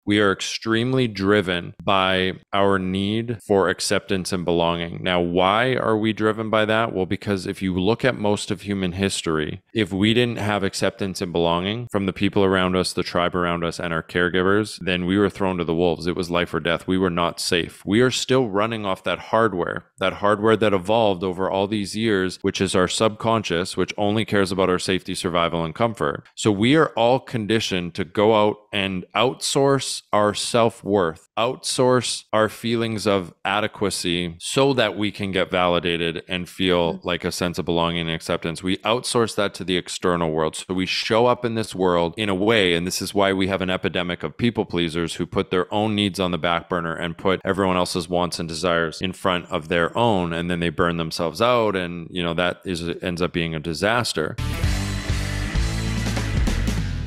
We are extremely driven by our need for acceptance and belonging. Now, why are we driven by that? Well, because if you look at most of human history, if we didn't have acceptance and belonging from the people around us, the tribe around us, and our caregivers, then we were thrown to the wolves. It was life or death. We were not safe. We are still running off that hardware that evolved over all these years, which is our subconscious, which only cares about our safety, survival, and comfort. So we are all conditioned to go out and outsource our self-worth, outsource our feelings of adequacy so that we can get validated and feel like a sense of belonging and acceptance. We outsource that to the external world. So we show up in this world in a way, and this is why we have an epidemic of people pleasers who put their own needs on the back burner and put everyone else's wants and desires in front of their own, and then they burn themselves out, and that ends up being a disaster.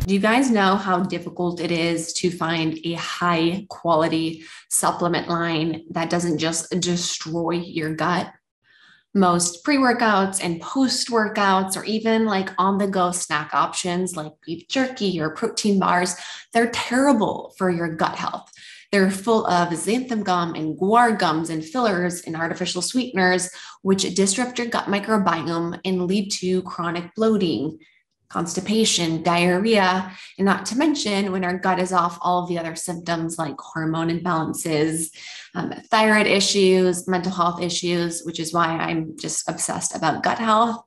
Do you guys know how difficult it is to find a high quality supplement line that doesn't just destroy your gut? Most pre-workouts and post-workouts, or even like on-the-go snack options like beef jerky or protein bars, they're terrible for your gut health. They're full of xanthan gum and guar gums and fillers and artificial sweeteners, which disrupt your gut microbiome and lead to chronic bloating, constipation, diarrhea, and not to mention when our gut is off, all of the other symptoms like hormone imbalances, thyroid issues, mental health issues, which is why I'm just obsessed about gut health.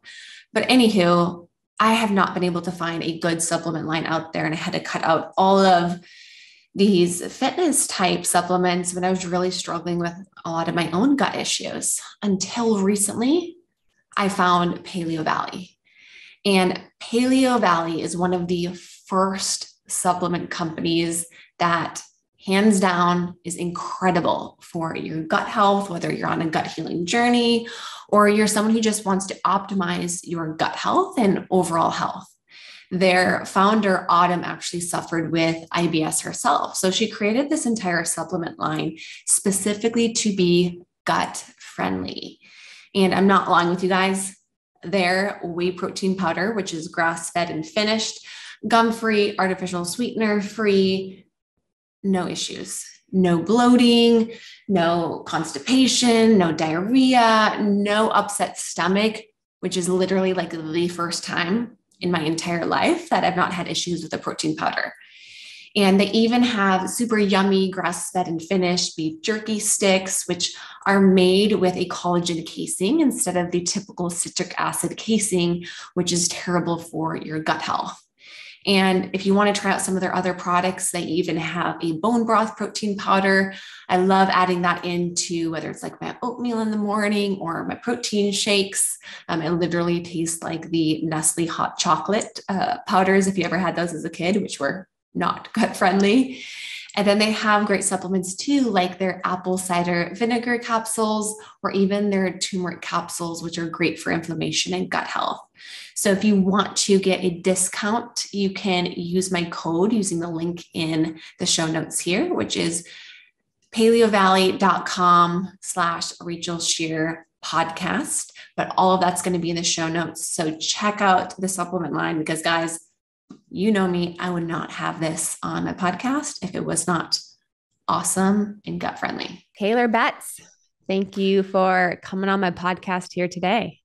But anywho, I have not been able to find a good supplement line out there, and I had to cut out all of these fitness type supplements when I was really struggling with a lot of my own gut issues. Until recently, I found Paleo Valley. And Paleo Valley is one of the first supplement companies that hands down is incredible for your gut health, whether you're on a gut healing journey or you're someone who just wants to optimize your gut health and overall health. Their founder, Autumn, actually suffered with IBS herself. So she created this entire supplement line specifically to be gut friendly. And I'm not lying with you guys. Their whey protein powder, which is grass-fed and finished, gum-free, artificial sweetener-free, no issues, no bloating, no constipation, no diarrhea, no upset stomach, which is literally like the first time in my entire life that I've not had issues with a protein powder. And they even have super yummy grass-fed and finished beef jerky sticks, which are made with a collagen casing instead of the typical citric acid casing, which is terrible for your gut health. And if you want to try out some of their other products, they even have a bone broth protein powder. I love adding that into whether it's like my oatmeal in the morning or my protein shakes. It literally tastes like the Nestle hot chocolate powders, if you ever had those as a kid, which were not gut friendly. And then they have great supplements too, like their apple cider vinegar capsules or even their turmeric capsules, which are great for inflammation and gut health. So if you want to get a discount, you can use my code using the link in the show notes here, which is paleovalley.com/Rachel Scheer podcast. But all of that's going to be in the show notes. So check out the supplement line because guys, you know me, I would not have this on my podcast if it was not awesome and gut friendly. Kaylor Betts, thank you for coming on my podcast here today.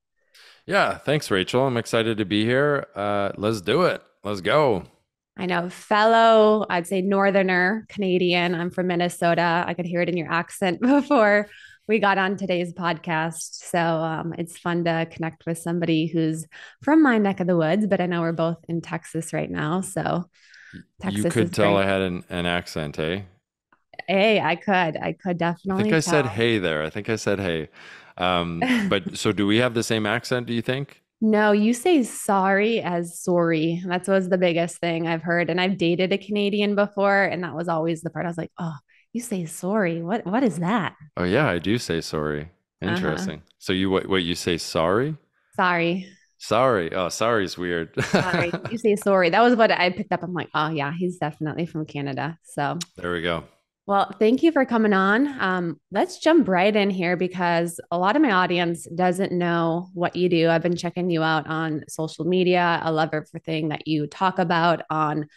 Yeah, thanks, Rachel. I'm excited to be here. Let's do it. Let's go. I know, fellow, I'd say Northerner Canadian. I'm from Minnesota. I could hear it in your accent before we got on today's podcast. So it's fun to connect with somebody who's from my neck of the woods, but I know we're both in Texas right now. So Texas you could tell great. I had an accent, eh? Hey, I could definitely I think I tell. said hey there. I think I said hey. But so do we have the same accent, do you think? No, you say sorry as sorry. That's was the biggest thing I've heard. And I've dated a Canadian before, and that was always the part I was like, oh, you say sorry. What is that? Oh yeah, I do say sorry. Interesting. So what you say sorry? Sorry. Sorry. Oh, sorry is weird. Sorry. You say sorry. That was what I picked up. I'm like, oh yeah, he's definitely from Canada. So there we go. Well, thank you for coming on. Let's jump right in here because a lot of my audience doesn't know what you do. I've been checking you out on social media. I love everything that you talk about on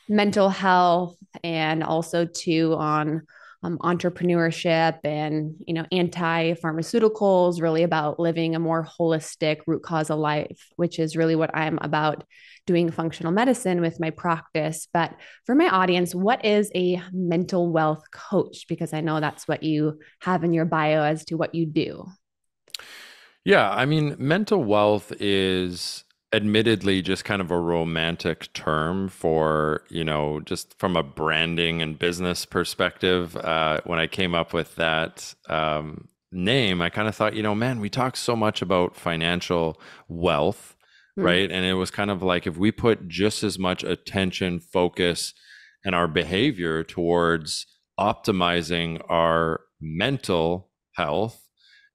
mental health and also too on entrepreneurship and anti-pharmaceuticals, really about living a more holistic root cause of life, which is really what I'm about doing functional medicine with my practice. But for my audience, what is a mental wealth coach? Because I know that's what you have in your bio as to what you do. Yeah, I mean, mental wealth is admittedly just kind of a romantic term for, just from a branding and business perspective. When I came up with that name, I kind of thought, man, we talk so much about financial wealth, right? And it was kind of like if we put just as much attention, focus, and our behavior towards optimizing our mental health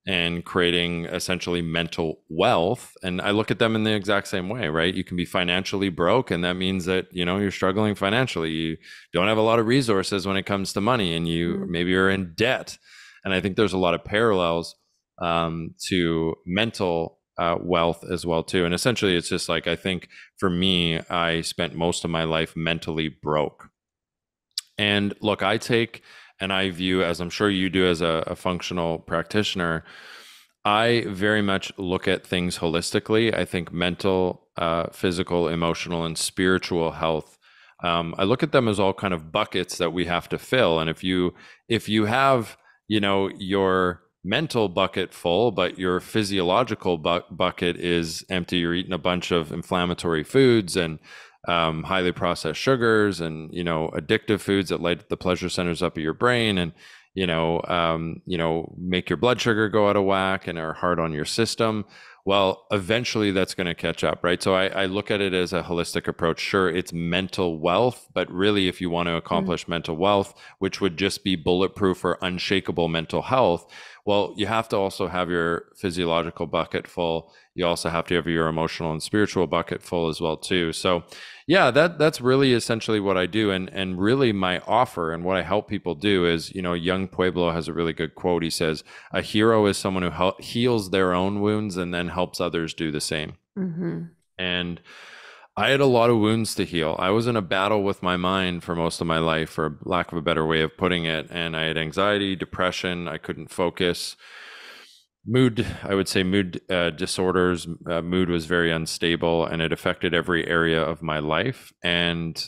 and creating essentially mental wealth. And I look at them in the exact same way, right? You can be financially broke, and that means that, you're struggling financially. You don't have a lot of resources when it comes to money, and maybe you're in debt. And I think there's a lot of parallels to mental wealth as well too. And essentially it's just like, I think for me, I spent most of my life mentally broke. And look, and I view, as I'm sure you do as a functional practitioner, I very much look at things holistically. I think mental, physical, emotional, and spiritual health, I look at them as all kind of buckets that we have to fill. And if you have, your mental bucket full, but your physiological bucket is empty, you're eating a bunch of inflammatory foods and highly processed sugars and, addictive foods that light the pleasure centers up of your brain and, make your blood sugar go out of whack and are hard on your system. Well, eventually that's going to catch up, right? So I look at it as a holistic approach. Sure, it's mental wealth, but really if you want to accomplish mental wealth, which would just be bulletproof or unshakable mental health, well, you have to also have your physiological bucket full. You also have to have your emotional and spiritual bucket full as well too. So yeah, that's really essentially what I do. And really my offer and what I help people do is, Young Pueblo has a really good quote. He says, a hero is someone who heals their own wounds and then helps others do the same. And I had a lot of wounds to heal. I was in a battle with my mind for most of my life, for lack of a better way of putting it. And I had anxiety, depression. I couldn't focus. Mood disorders. Mood was very unstable, and it affected every area of my life. And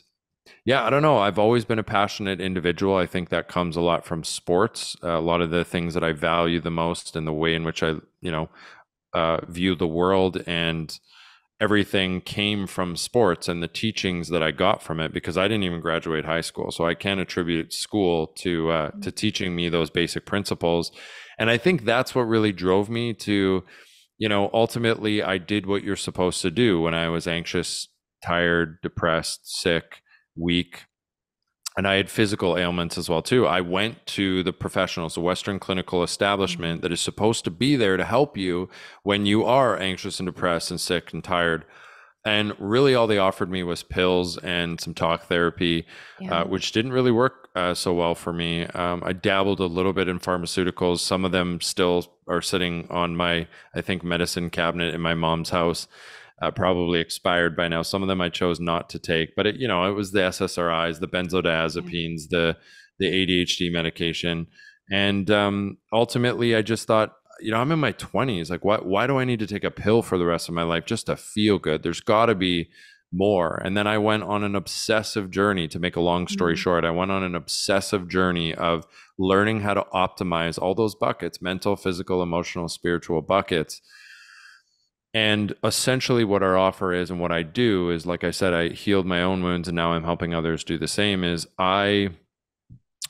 yeah, I don't know. I've always been a passionate individual. I think that comes a lot from sports. A lot of the things that I value the most and the way in which I, view the world and everything came from sports and the teachings that I got from it, because I didn't even graduate high school. So I can't attribute school to teaching me those basic principles. And I think that's what really drove me to, ultimately I did what you're supposed to do when I was anxious, tired, depressed, sick, weak. And I had physical ailments as well too. I went to the professionals, the Western clinical establishment that is supposed to be there to help you when you are anxious and depressed and sick and tired. And really all they offered me was pills and some talk therapy, which didn't really work so well for me. I dabbled a little bit in pharmaceuticals. Some of them still are sitting on my, I think, medicine cabinet in my mom's house. Probably expired by now. Some of them I chose not to take, but it was the SSRIs, the benzodiazepines, the ADHD medication. And ultimately I just thought, I'm in my 20s. Like, why do I need to take a pill for the rest of my life just to feel good? There's got to be more. And then I went on an obsessive journey. To make a long story short, I went on an obsessive journey of learning how to optimize all those buckets, mental, physical, emotional, spiritual buckets. And essentially what our offer is and what I do is, like I said, I healed my own wounds and now I'm helping others do the same. Is I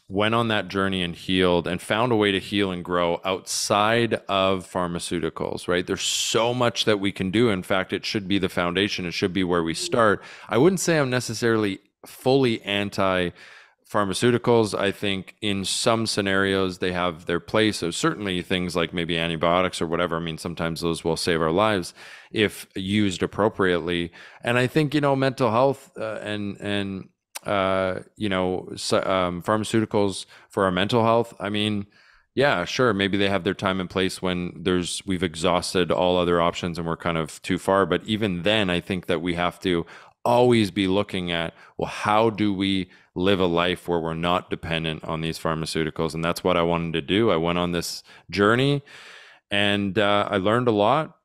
went on that journey and healed and found a way to heal and grow outside of pharmaceuticals, right? There's so much that we can do. In fact, it should be the foundation. It should be where we start. I wouldn't say I'm necessarily fully anti pharmaceuticals. I think in some scenarios they have their place. So certainly things like maybe antibiotics or whatever. I mean, sometimes those will save our lives if used appropriately. And I think, mental health pharmaceuticals for our mental health. I mean, yeah, sure. Maybe they have their time and place when we've exhausted all other options and we're kind of too far. But even then, I think that we have to always be looking at, well, how do we live a life where we're not dependent on these pharmaceuticals? And that's what I wanted to do. I went on this journey and I learned a lot.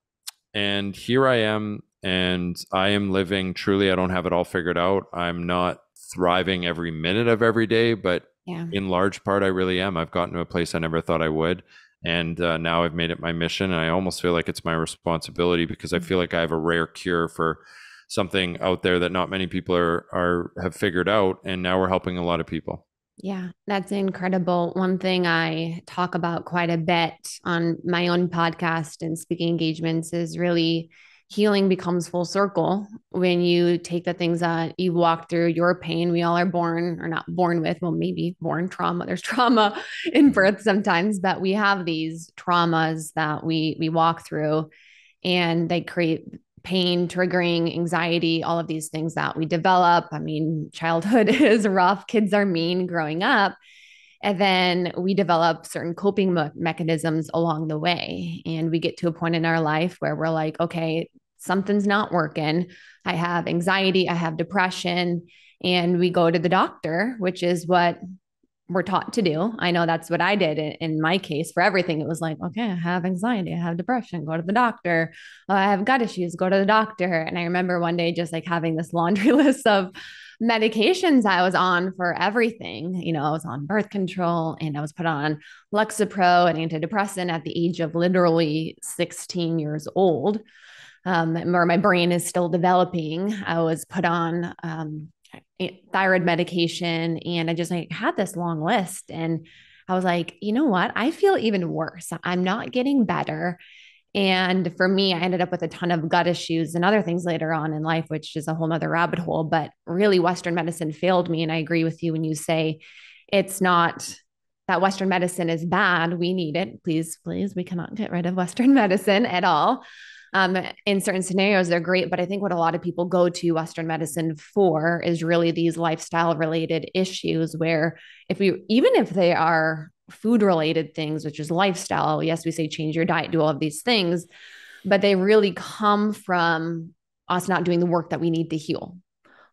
And here I am, and I am living truly. I don't have it all figured out. I'm not thriving every minute of every day, but in large part, I really am. I've gotten to a place I never thought I would. And now I've made it my mission. And I almost feel like it's my responsibility, because I feel like I have a rare cure for something out there that not many people have figured out. And now we're helping a lot of people. Yeah, that's incredible. One thing I talk about quite a bit on my own podcast and speaking engagements is really healing becomes full circle when you take the things that you walk through, your pain. We all are born, or not born with, well, maybe born trauma. There's trauma in birth sometimes, but we have these traumas that we walk through, and they create pain, triggering, anxiety, all of these things that we develop. I mean, childhood is rough. Kids are mean growing up. And then we develop certain coping mechanisms along the way. And we get to a point in our life where we're like, okay, something's not working. I have anxiety, I have depression, and we go to the doctor, which is what we're taught to do. I know that's what I did in my case. For everything, it was like, okay, I have anxiety, I have depression, go to the doctor. I have gut issues, go to the doctor. And I remember one day just like having this laundry list of medications I was on for everything. You know, I was on birth control, and I was put on Lexapro, an antidepressant, at the age of literally 16 years old, where my brain is still developing. I was put on thyroid medication, and I just like had this long list. And I was like, you know what? I feel even worse. I'm not getting better. And for me, I ended up with a ton of gut issues and other things later on in life, which is a whole nother rabbit hole. But really, Western medicine failed me. And I agree with you when you say it's not that Western medicine is bad. We need it. Please, please, we cannot get rid of Western medicine at all. In certain scenarios, they're great. But I think what a lot of people go to Western medicine for is really these lifestyle related issues where even if they are food related things, which is lifestyle, yes, we say change your diet, do all of these things, but they really come from us not doing the work that we need to heal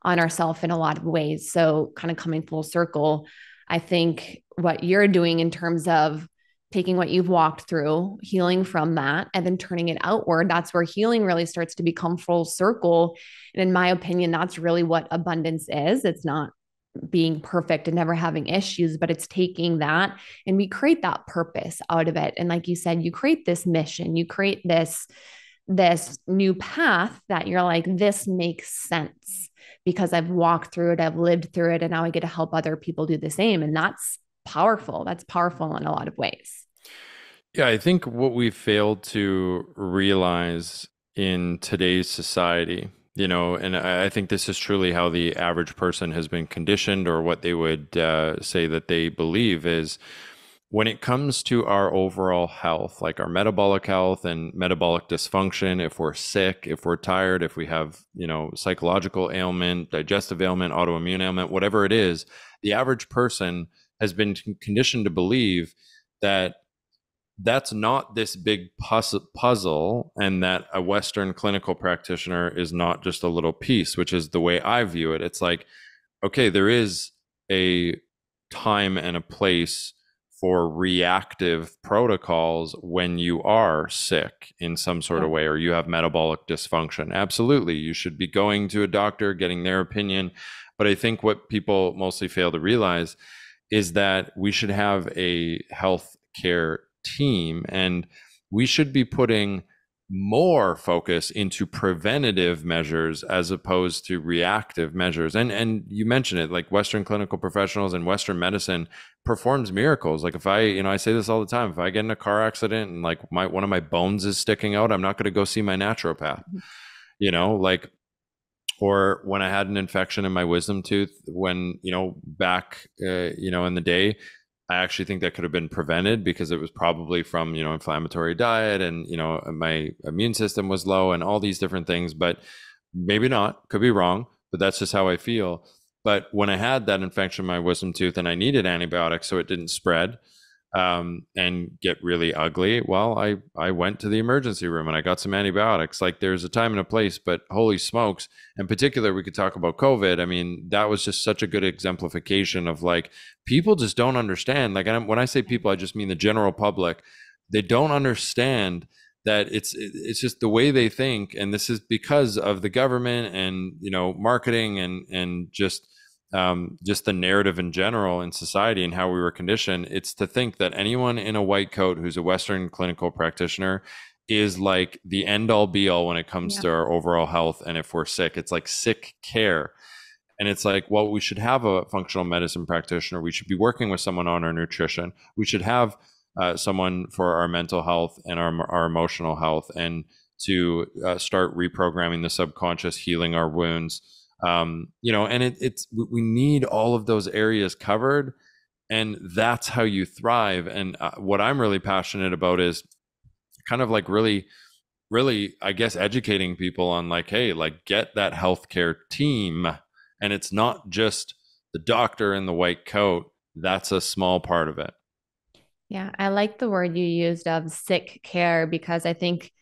on ourselves in a lot of ways. So kind of coming full circle, I think what you're doing in terms of taking what you've walked through, healing from that, and then turning it outward, that's where healing really starts to become full circle. And in my opinion, that's really what abundance is. It's not being perfect and never having issues, but it's taking that and we create that purpose out of it. And like you said, you create this mission, you create this new path that you're like, this makes sense because I've walked through it, I've lived through it, and now I get to help other people do the same. And that's powerful. That's powerful in a lot of ways. Yeah, I think what we failed to realize in today's society, and I think this is truly how the average person has been conditioned, or what they would say that they believe is, when it comes to our overall health, like our metabolic health and metabolic dysfunction, if we're sick, if we're tired, if we have, psychological ailment, digestive ailment, autoimmune ailment, whatever it is, the average person has been conditioned to believe that that's not this big puzzle, and that a Western clinical practitioner is not just a little piece, which is the way I view it. It's like, okay, there is a time and a place for reactive protocols when you are sick in some sort of way, or you have metabolic dysfunction. Absolutely, you should be going to a doctor, getting their opinion. But I think what people mostly fail to realize is that we should have a health care team, and we should be putting more focus into preventative measures as opposed to reactive measures. And you mentioned it, like Western clinical professionals and Western medicine performs miracles. Like if I say this all the time, if I get in a car accident and like one of my bones is sticking out, I'm not going to go see my naturopath, or when I had an infection in my wisdom tooth, when, back, in the day, I actually think that could have been prevented because it was probably from, inflammatory diet, and, my immune system was low and all these different things, but maybe not, could be wrong, but that's just how I feel. But when I had that infection in my wisdom tooth and I needed antibiotics so it didn't spread, and get really ugly, well, I went to the emergency room and I got some antibiotics. Like there's a time and a place, but holy smokes. In particular, we could talk about COVID. I mean, that was just such a good exemplification of like, people just don't understand. Like when I say people, I just mean the general public. They don't understand that it's just the way they think. And this is because of the government and, marketing and just the narrative in general in society and how we were conditioned. It's to think that anyone in a white coat who's a Western clinical practitioner is like the end all be all when it comes to our overall health. And if we're sick, it's like sick care. And it's like, well, we should have a functional medicine practitioner. We should be working with someone on our nutrition. We should have someone for our mental health and our emotional health, and to start reprogramming the subconscious, healing our wounds. And we need all of those areas covered, and that's how you thrive. And what I'm really passionate about is kind of like really, I guess, educating people on like, hey, like get that healthcare team. And it's not just the doctor in the white coat. That's a small part of it. Yeah, I like the word you used of sick care, because I think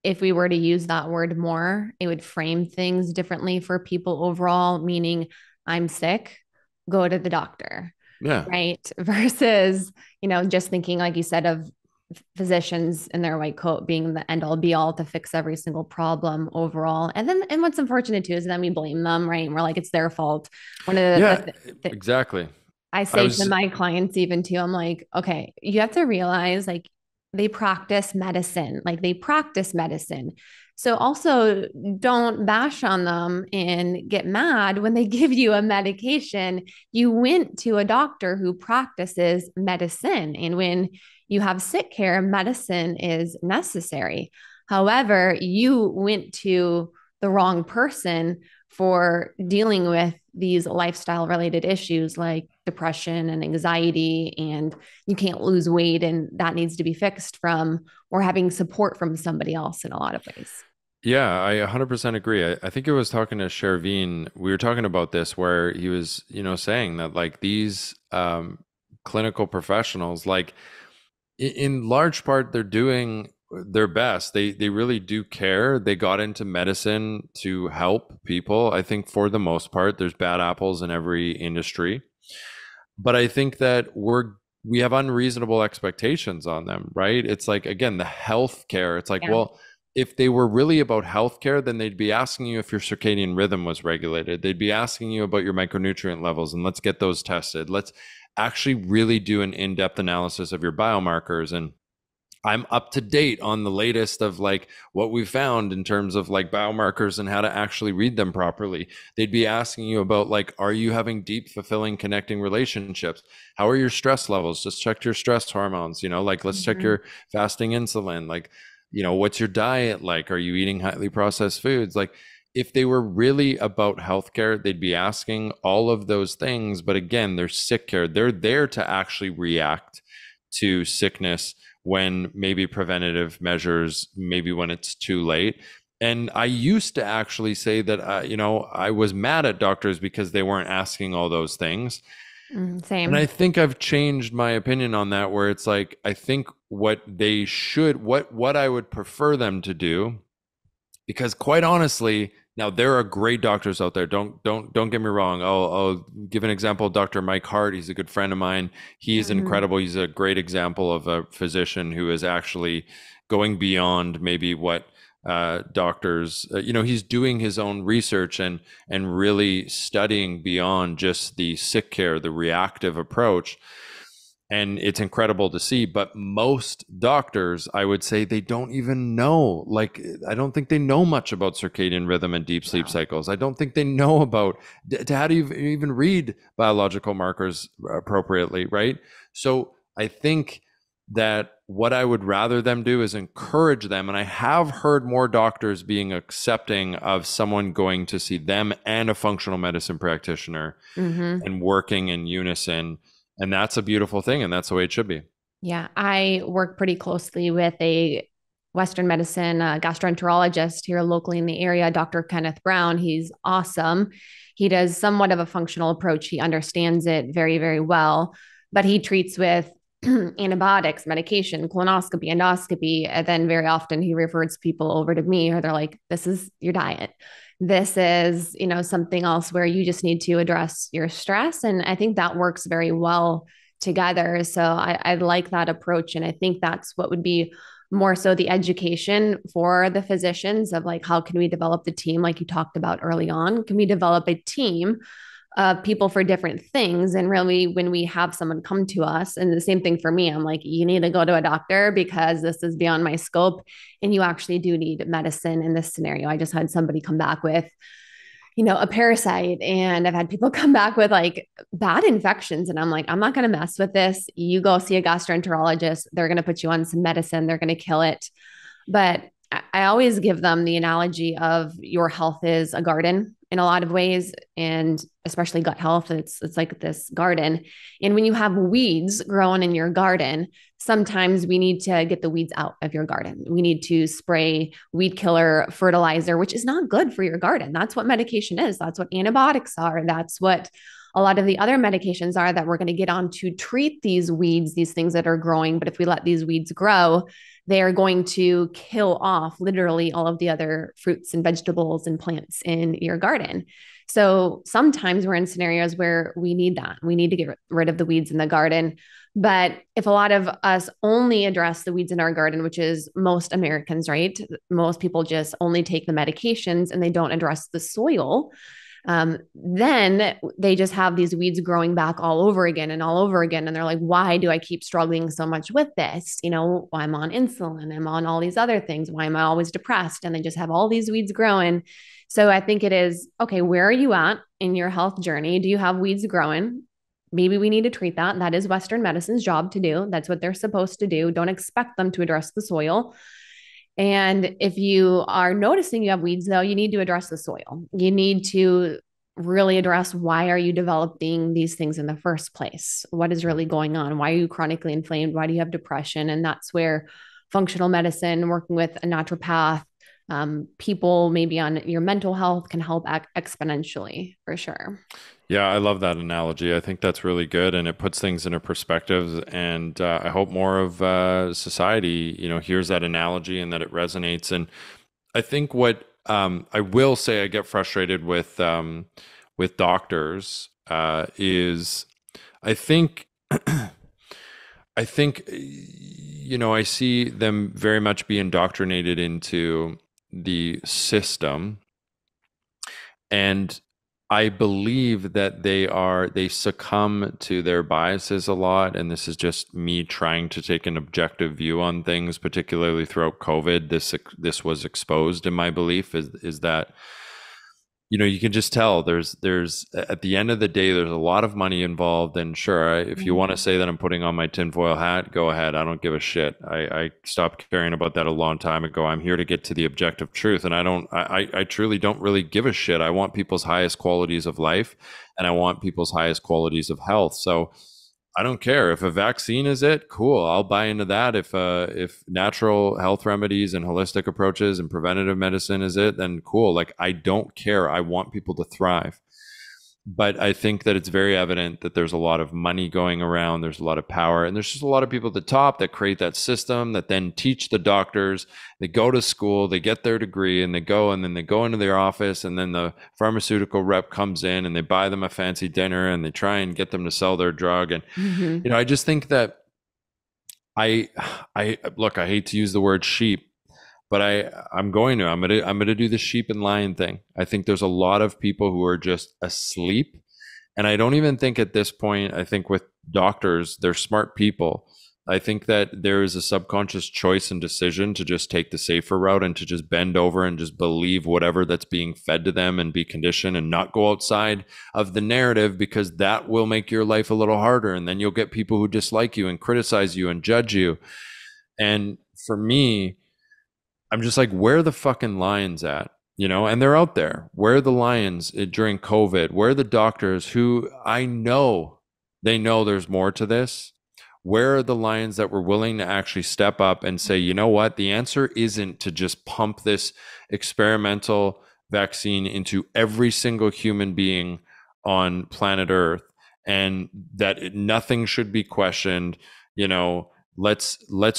if we were to use that word more, it would frame things differently for people overall, meaning I'm sick, go to the doctor. Yeah. Right. Versus, just thinking, like you said, of physicians in their white coat being the end all be all to fix every single problem overall. And what's unfortunate too is then we blame them, right? And we're like, it's their fault. One of the exactly. I say to my clients even too, I'm like, okay, you have to realize like they practice medicine. So also don't bash on them and get mad when they give you a medication. You went to a doctor who practices medicine. And when you have sick care, medicine is necessary. However, you went to the wrong person for dealing with these lifestyle related issues like depression and anxiety, and you can't lose weight, and that needs to be fixed from, or having support from somebody else in a lot of ways. Yeah, I 100% agree. I think it was talking to Scheer, we were talking about this, where he was, saying that like these clinical professionals, like in large part, they're doing their best. They really do care. They got into medicine to help people. I think for the most part, there's bad apples in every industry, but I think that we have unreasonable expectations on them, right? It's like, again, the healthcare. It's like, well, if they were really about healthcare, then they'd be asking you if your circadian rhythm was regulated. They'd be asking you about your micronutrient levels, and let's get those tested. Let's actually really do an in-depth analysis of your biomarkers. And I'm up to date on the latest of like what we found in terms of like biomarkers and how to actually read them properly. They'd be asking you about like, are you having deep, fulfilling, connecting relationships? How are your stress levels? Just check your stress hormones, like let's check your fasting insulin. Like, what's your diet like? Are you eating highly processed foods? Like, if they were really about healthcare, they'd be asking all of those things. But again, they're sick care. They're there to actually react to sickness when maybe preventative measures, maybe when it's too late. And I used to actually say that, I was mad at doctors because they weren't asking all those things. Same. And I think I've changed my opinion on that, where it's like, I think what they should, what I would prefer them to do, because quite honestly, now there are great doctors out there. Don't get me wrong. I'll give an example. Dr. Mike Hart, he's a good friend of mine. He's incredible. He's a great example of a physician who is actually going beyond maybe what doctors, he's doing his own research and really studying beyond just the sick care, the reactive approach. And it's incredible to see. But most doctors, I would say, they don't even know. Like, I don't think they know much about circadian rhythm and deep sleep cycles. I don't think they know about how do you even read biological markers appropriately, right? So I think that what I would rather them do is encourage them. And I have heard more doctors being accepting of someone going to see them and a functional medicine practitioner and working in unison. And that's a beautiful thing. And that's the way it should be. Yeah. I work pretty closely with a Western medicine gastroenterologist here locally in the area, Dr. Kenneth Brown. He's awesome. He does somewhat of a functional approach. He understands it very, very well, but he treats with antibiotics, medication, colonoscopy, endoscopy. And then very often he refers people over to me, or they're like, this is your diet. This is, something else where you just need to address your stress. And I think that works very well together. So I like that approach. And I think that's what would be more so the education for the physicians of like, how can we develop the team? Like you talked about early on, can we develop a team of people for different things? And really, when we have someone come to us, and the same thing for me, I'm like, you need to go to a doctor because this is beyond my scope. And you actually do need medicine in this scenario. I just had somebody come back with, a parasite, and I've had people come back with like bad infections. And I'm like, I'm not going to mess with this. You go see a gastroenterologist. They're going to put you on some medicine. They're going to kill it. But I always give them the analogy of your health is a garden in a lot of ways, and especially gut health. It's like this garden. And when you have weeds growing in your garden, sometimes we need to get the weeds out of your garden. We need to spray weed killer fertilizer, which is not good for your garden. That's what medication is. That's what antibiotics are. That's what a lot of the other medications are that we're going to get on to treat these weeds, these things that are growing. But if we let these weeds grow, they are going to kill off literally all of the other fruits and vegetables and plants in your garden. So sometimes we're in scenarios where we need that. We need to get rid of the weeds in the garden. But if a lot of us only address the weeds in our garden, which is most Americans, right? Most people just only take the medications and they don't address the soil. Then they just have these weeds growing back all over again and all over again. And they're like, why do I keep struggling so much with this? I'm on insulin, I'm on all these other things. Why am I always depressed? And they just have all these weeds growing. So I think it is, okay, where are you at in your health journey? Do you have weeds growing? Maybe we need to treat that. That is Western medicine's job to do. That's what they're supposed to do. Don't expect them to address the soil. And if you are noticing you have weeds, though, you need to address the soil. You need to really address, why are you developing these things in the first place? What is really going on? Why are you chronically inflamed? Why do you have depression? And that's where functional medicine, working with a naturopath, people maybe on your mental health can help exponentially, for sure. Yeah, I love that analogy. I think that's really good, and it puts things into perspective. And I hope more of society, hears that analogy and that it resonates. And I think what I will say, I get frustrated with doctors is, I think, I see them very much be indoctrinated into the system, and I believe that they succumb to their biases a lot. And this is just me trying to take an objective view on things, particularly throughout COVID. This was exposed in my belief is that, you can just tell there's at the end of the day, there's a lot of money involved. And sure, if you want to say that I'm putting on my tinfoil hat, go ahead. I don't give a shit. I stopped caring about that a long time ago. I'm here to get to the objective truth. And I truly don't really give a shit. I want people's highest qualities of life, and I want people's highest qualities of health. So I don't care if a vaccine is it. Cool, I'll buy into that. If natural health remedies and holistic approaches and preventative medicine is it, then cool. Like, I don't care. I want people to thrive. But I think that it's very evident that there's a lot of money going around. There's a lot of power, and there's just a lot of people at the top that create that system that then teach the doctors. They go to school, they get their degree, and then they go into their office, and then the pharmaceutical rep comes in and they buy them a fancy dinner and they try and get them to sell their drug. And, I just think that I hate to use the word sheep, but I'm going to do the sheep and lion thing. I think there's a lot of people who are just asleep. And I don't even think at this point, I think with doctors, they're smart people. I think that there is a subconscious choice and decision to just take the safer route and to just bend over and just believe whatever that's being fed to them and be conditioned and not go outside of the narrative, because that will make your life a little harder. And then you'll get people who dislike you and criticize you and judge you. And for me, I'm just like, where are the fucking lions at? And they're out there. Where are the lions during COVID? Where are the doctors who I know, they know there's more to this? Where are the lions that were willing to actually step up and say, you know what? The answer isn't to just pump this experimental vaccine into every single human being on planet Earth, and that nothing should be questioned. you know, let's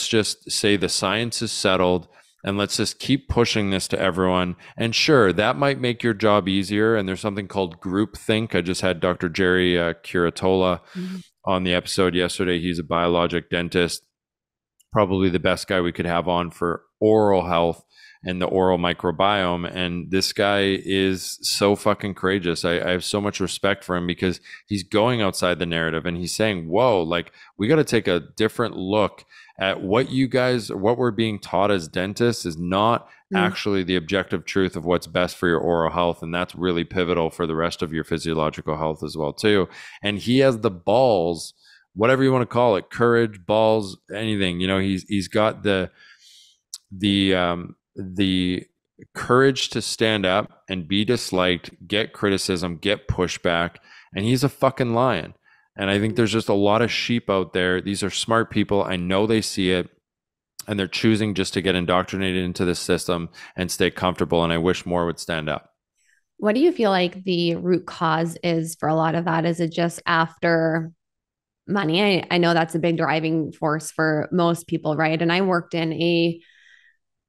just say the science is settled and let's just keep pushing this to everyone. And sure, that might make your job easier. And there's something called groupthink. I just had Dr. Jerry Curatola on the episode yesterday. He's a biologic dentist, probably the best guy we could have on for oral health and the oral microbiome. And this guy is so fucking courageous. I have so much respect for him because he's going outside the narrative and he's saying, whoa, like we got to take a different look at what we're being taught as dentists is not actually the objective truth of what's best for your oral health. And that's really pivotal for the rest of your physiological health as well too. And he has the balls, whatever you want to call it, courage, balls, anything, he's got the courage to stand up and be disliked, get criticism, get pushback. And he's a fucking lion. And I think there's just a lot of sheep out there. These are smart people. I know they see it and they're choosing just to get indoctrinated into the system and stay comfortable. And I wish more would stand up. What do you feel like the root cause is for a lot of that? Is it just after money? I know that's a big driving force for most people, right? And I worked in a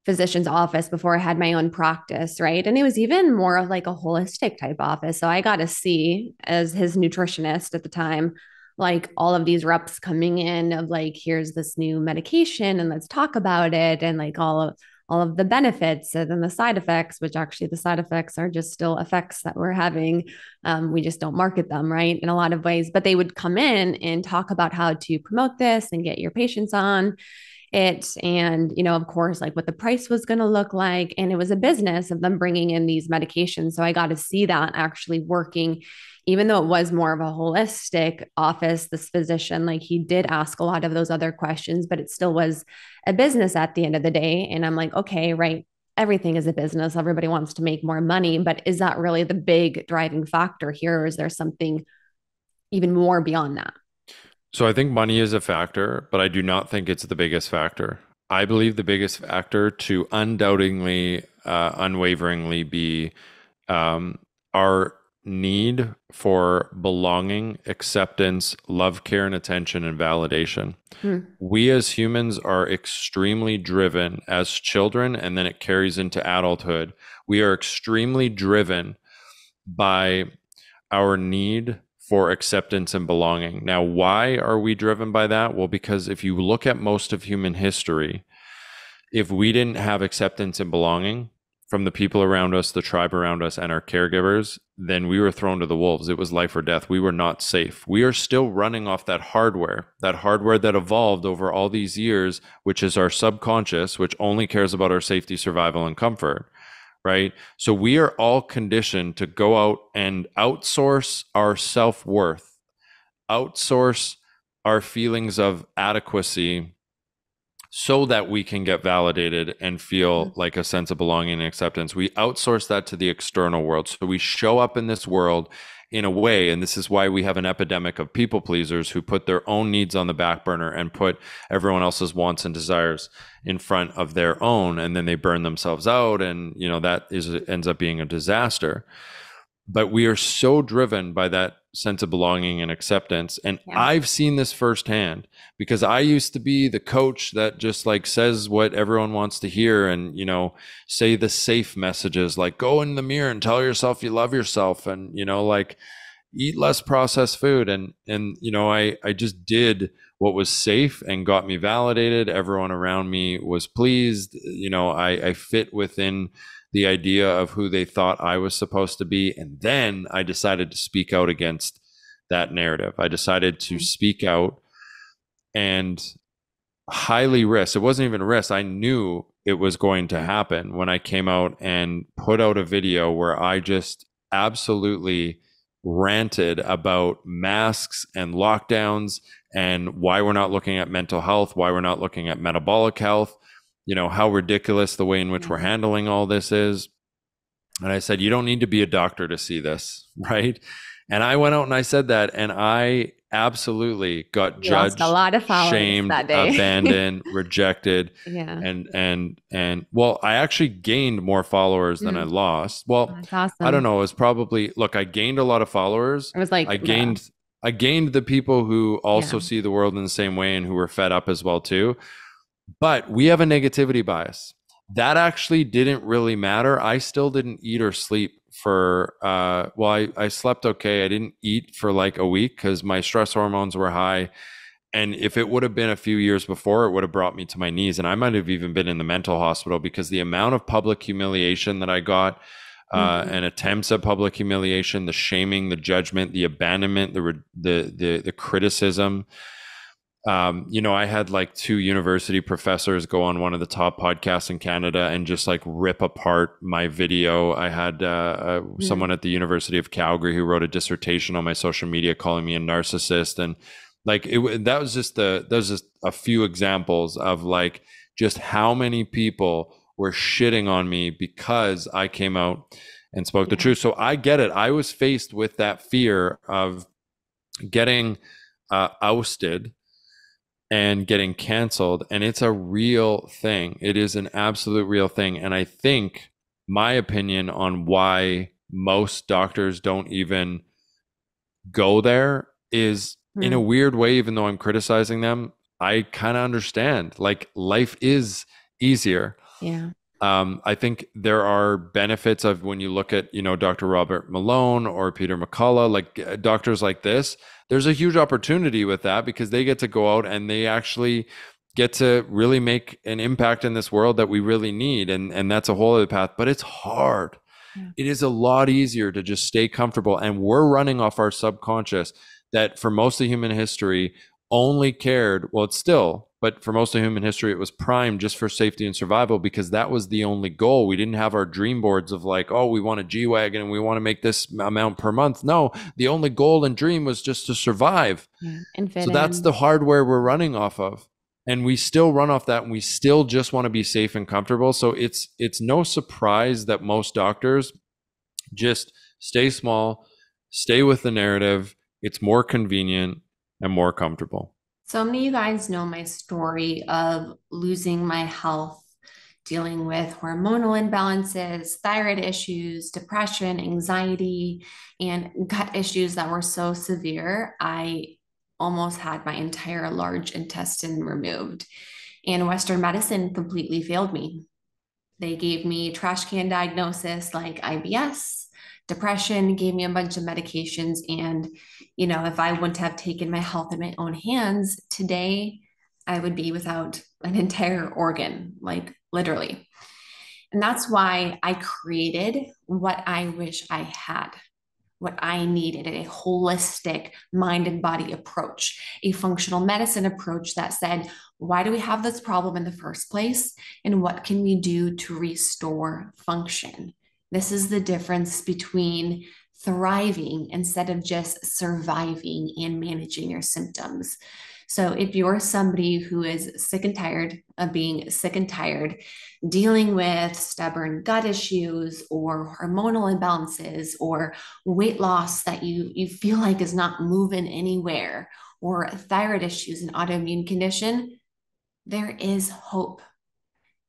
physician's office before I had my own practice, right? And it was even more of like a holistic type office. So I got to see, as his nutritionist at the time, like all of these reps coming in of like, here's this new medication and let's talk about it, and like all of the benefits and then the side effects, which actually the side effects are just still effects that we're having. We just don't market them, right, in a lot of ways. But they would come in and talk about how to promote this and get your patients on it. And, of course, like what the price was going to look like. And it was a business of them bringing in these medications. So I got to see that actually working, even though it was more of a holistic office. This physician, like he did ask a lot of those other questions, but it still was a business at the end of the day. And I'm like, okay, right. Everything is a business. Everybody wants to make more money, but is that really the big driving factor here? Or is there something even more beyond that? So I think money is a factor, but I do not think it's the biggest factor. I believe the biggest factor to undoubtedly, unwaveringly be our need for belonging, acceptance, love, care, and attention, and validation. We as humans are extremely driven as children, and then it carries into adulthood. We are extremely driven by our need for acceptance and belonging. Now, why are we driven by that? Well, because if you look at most of human history, if we didn't have acceptance and belonging from the people around us, the tribe around us, and our caregivers, then we were thrown to the wolves. It was life or death. We were not safe. We are still running off that hardware that evolved over all these years, which is our subconscious, which only cares about our safety, survival, and comfort. Right? So we are all conditioned to go out and outsource our self-worth, outsource our feelings of adequacy so that we can get validated and feel like a sense of belonging and acceptance. We outsource that to the external world. So we show up in this world in a way, and this is why we have an epidemic of people pleasers who put their own needs on the back burner and put everyone else's wants and desires in front of their own, and then they burn themselves out, and that ends up being a disaster. But we are so driven by that sense of belonging and acceptance. And I've seen this firsthand because I used to be the coach that just like says what everyone wants to hear and, say the safe messages like go in the mirror and tell yourself you love yourself and, like eat less processed food. And I just did what was safe and got me validated. Everyone around me was pleased. I fit within the idea of who they thought I was supposed to be. And then I decided to speak out against that narrative. I decided to speak out and highly risk. It wasn't even a risk. I knew it was going to happen when I came out and put out a video where I just absolutely ranted about masks and lockdowns and why we're not looking at mental health, why we're not looking at metabolic health, how ridiculous the way in which we're handling all this is. And I said, you don't need to be a doctor to see this, right? And I went out and I said that, and I absolutely got judged, a lot of shamed, that day. abandoned, rejected. And well, I actually gained more followers than I lost. Well, that's awesome. I don't know. It was probably, look, I gained a lot of followers. It was like, I gained I gained the people who also Yeah. see the world in the same way and who are fed up as well too. But we have a negativity bias. That actually didn't really matter. I still didn't eat or sleep for I slept okay. I didn't eat for like a week because my stress hormones were high. And if it would have been a few years before, it would have brought me to my knees. And I might have even been in the mental hospital because the amount of public humiliation that I got, and attempts at public humiliation, the shaming, the judgment, the abandonment, the criticism. I had like 2 university professors go on one of the top podcasts in Canada and just like rip apart my video. I had someone at the University of Calgary who wrote a dissertation on my social media calling me a narcissist. And like that was just a few examples of like just how many people were shitting on me because I came out and spoke the truth. So I get it. I was faced with that fear of getting ousted and getting canceled. And it's a real thing. It is an absolute real thing. And I think my opinion on why most doctors don't even go there is in a weird way, even though I'm criticizing them, I kind of understand. Like life is easier. Yeah. I think there are benefits of when you look at, Dr. Robert Malone or Peter McCullough, like doctors like this, there's a huge opportunity with that because they get to go out and they actually get to really make an impact in this world that we really need. And that's a whole other path, but it's hard. Yeah. It is a lot easier to just stay comfortable. And we're running off our subconscious that for most of human history only cared, well, it's still, but for most of human history, it was primed just for safety and survival because that was the only goal. We didn't have our dream boards of like, oh, we want a G-Wagon and we want to make this amount per month. No, the only goal and dream was just to survive. Yeah. So that's the hardware we're running off of. And we still run off that and we still just want to be safe and comfortable. So it's no surprise that most doctors just stay small, stay with the narrative. It's more convenient and more comfortable. So many of you guys know my story of losing my health, dealing with hormonal imbalances, thyroid issues, depression, anxiety, and gut issues that were so severe. I almost had my entire large intestine removed, and Western medicine completely failed me. They gave me trash can diagnosis like IBS, depression, gave me a bunch of medications. And, if I wouldn't have taken my health in my own hands today, I would be without an entire organ, like literally. And that's why I created what I wish I had, what I needed, a holistic mind and body approach, a functional medicine approach that said, why do we have this problem in the first place? And what can we do to restore function? This is the difference between thriving instead of just surviving and managing your symptoms. So if you're somebody who is sick and tired of being sick and tired, dealing with stubborn gut issues or hormonal imbalances or weight loss that you feel like is not moving anywhere, or thyroid issues and autoimmune condition, there is hope.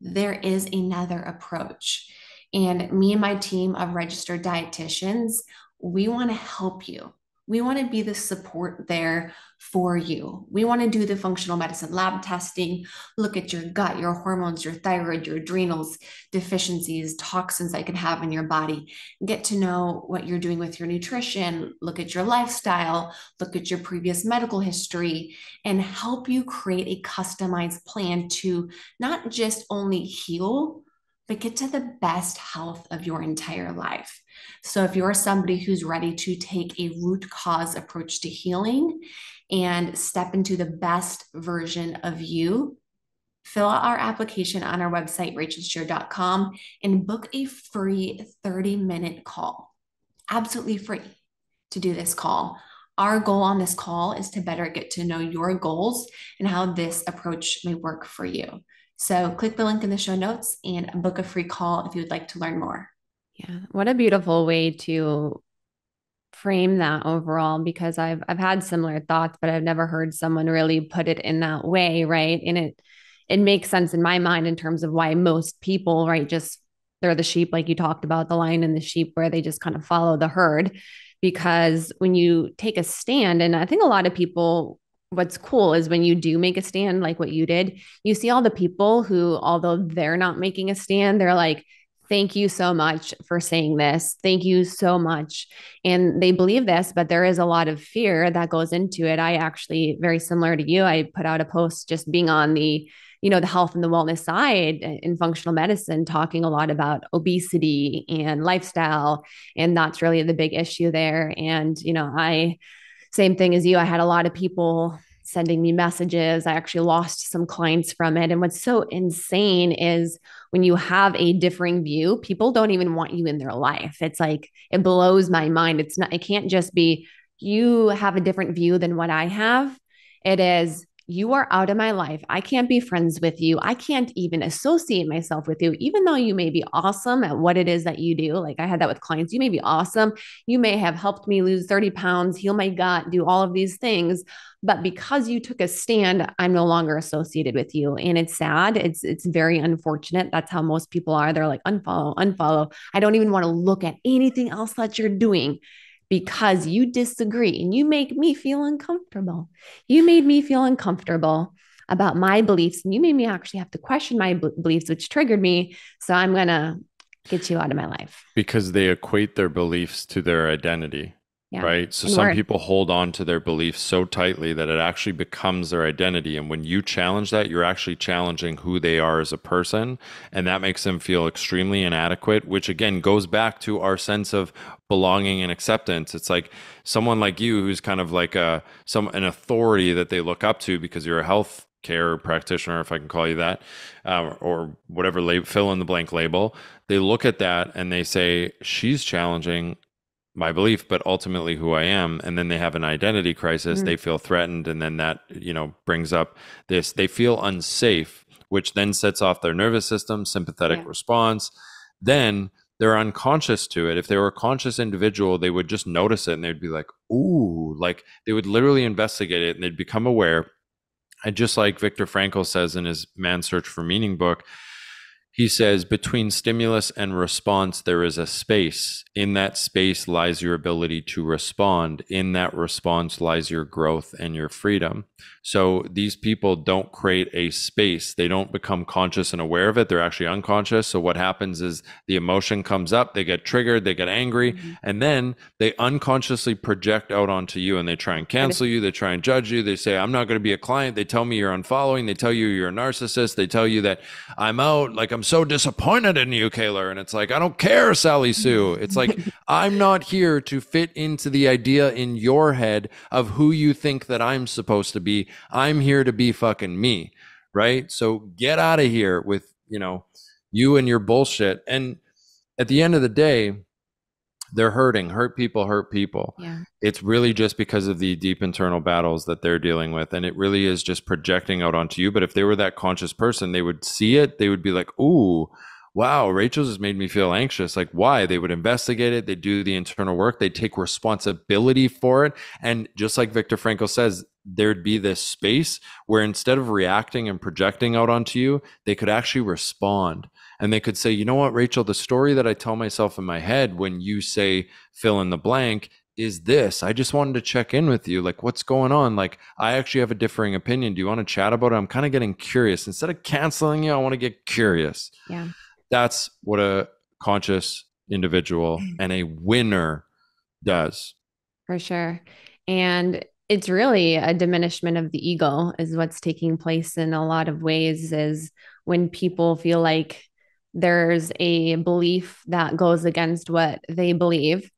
There is another approach. And me and my team of registered dietitians, we want to help you. We want to be the support there for you. We want to do the functional medicine lab testing, look at your gut, your hormones, your thyroid, your adrenals, deficiencies, toxins that can have in your body, get to know what you're doing with your nutrition, look at your lifestyle, look at your previous medical history, and help you create a customized plan to not just only heal, but get to the best health of your entire life. So if you're somebody who's ready to take a root cause approach to healing and step into the best version of you, fill out our application on our website, rachelscheer.com, and book a free 30-minute call. Absolutely free to do this call. Our goal on this call is to better get to know your goals and how this approach may work for you. So click the link in the show notes and book a free call if you would like to learn more. Yeah. What a beautiful way to frame that overall, because I've had similar thoughts, but I've never heard someone really put it in that way. Right. And it makes sense in my mind in terms of why most people, right, just they're the sheep, like you talked about, the lion and the sheep, where they just kind of follow the herd. because when you take a stand, and I think a lot of people, what's cool is when you do make a stand like what you did, you see all the people who, although they're not making a stand, they're like, thank you so much for saying this. Thank you so much. And they believe this, but there is a lot of fear that goes into it. I actually, very similar to you, I put out a post just being on the health and the wellness side in functional medicine, talking a lot about obesity and lifestyle. And that's really the big issue there. And, same thing as you, I had a lot of people sending me messages. I actually lost some clients from it. And what's so insane is when you have a differing view, people don't even want you in their life. It's like, it blows my mind. It can't just be you have a different view than what I have. It is, you are out of my life. I can't be friends with you. I can't even associate myself with you, even though you may be awesome at what it is that you do. Like I had that with clients. You may be awesome. You may have helped me lose 30 pounds, heal my gut, do all of these things. But because you took a stand, I'm no longer associated with you. And it's sad. It's very unfortunate. That's how most people are. They're like, unfollow, unfollow. I don't even want to look at anything else that you're doing because you disagree and you make me feel uncomfortable. You made me feel uncomfortable about my beliefs, and you made me actually have to question my beliefs, which triggered me. So I'm going to get you out of my life. Because they equate their beliefs to their identity. Yeah. Right. So some people hold on to their beliefs so tightly that it actually becomes their identity. And when you challenge that, you're actually challenging who they are as a person. And that makes them feel extremely inadequate, which again goes back to our sense of belonging and acceptance. It's like someone like you who's kind of like an authority that they look up to because you're a health care practitioner, if I can call you that, or whatever fill in the blank label. They look at that and they say, she's challenging my belief, but ultimately who I am. And then they have an identity crisis. They feel threatened. And then that, brings up this, they feel unsafe, which then sets off their nervous system, sympathetic response. Then they're unconscious to it. If they were a conscious individual, they would just notice it and they'd be like, ooh, like they would literally investigate it and they'd become aware. And just like Viktor Frankl says in his Man's Search for Meaning book, he says, between stimulus and response, there is a space. In that space lies your ability to respond. In that response lies your growth and your freedom. So these people don't create a space. They don't become conscious and aware of it. They're actually unconscious. So what happens is the emotion comes up, they get triggered, they get angry, and then they unconsciously project out onto you and they try and cancel you. They try and judge you. They say, I'm not going to be a client. They tell me you're unfollowing. They tell you you're a narcissist. They tell you that I'm out. Like, I'm so disappointed in you, Kaylor. And it's like, I don't care, Sally Sue. It's like, I'm not here to fit into the idea in your head of who you think that I'm supposed to be. I'm here to be fucking me. Right. So get out of here with, you and your bullshit. And at the end of the day, they're hurting. Hurt people. Yeah. It's really just because of the deep internal battles that they're dealing with. And it really is just projecting out onto you. But if they were that conscious person, they would see it. They would be like, ooh, wow, Rachel's just made me feel anxious. Like, why? They would investigate it. They do the internal work. They take responsibility for it. And just like Viktor Frankl says, there'd be this space where instead of reacting and projecting out onto you, they could actually respond. And they could say, you know what, Rachel, the story that I tell myself in my head when you say fill in the blank is this. I just wanted to check in with you. Like, what's going on? Like, I actually have a differing opinion. Do you want to chat about it? I'm kind of getting curious. Instead of canceling you, I want to get curious. Yeah. That's what a conscious individual and a winner does. For sure. And it's really a diminishment of the ego is what's taking place in a lot of ways, is when people feel like there's a belief that goes against what they believe,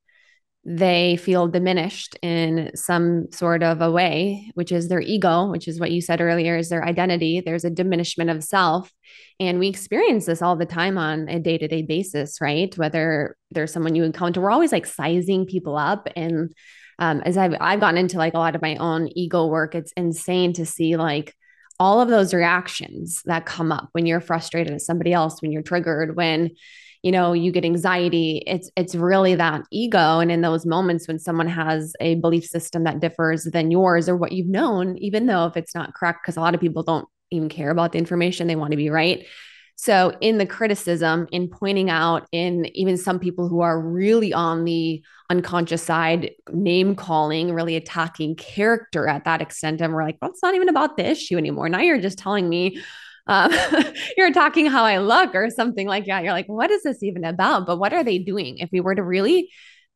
they feel diminished in some sort of a way, which is their ego, which is what you said earlier, is their identity. There's a diminishment of self. And we experience this all the time on a day-to-day basis, right? Whether there's someone you encounter, we're always like sizing people up. And as I've gotten into like a lot of my own ego work, it's insane to see like all of those reactions that come up when you're frustrated at somebody else, when you're triggered, when you get anxiety. It's really that ego. And in those moments when someone has a belief system that differs than yours or what you've known, even though if it's not correct, because a lot of people don't even care about the information, they want to be right. So in the criticism, in pointing out, in even some people who are really on the unconscious side, name calling, really attacking character at that extent, and we're like, well, it's not even about the issue anymore. Now you're just telling me um, you're attacking how I look or something like that. You're like, what is this even about? But what are they doing? If we were to really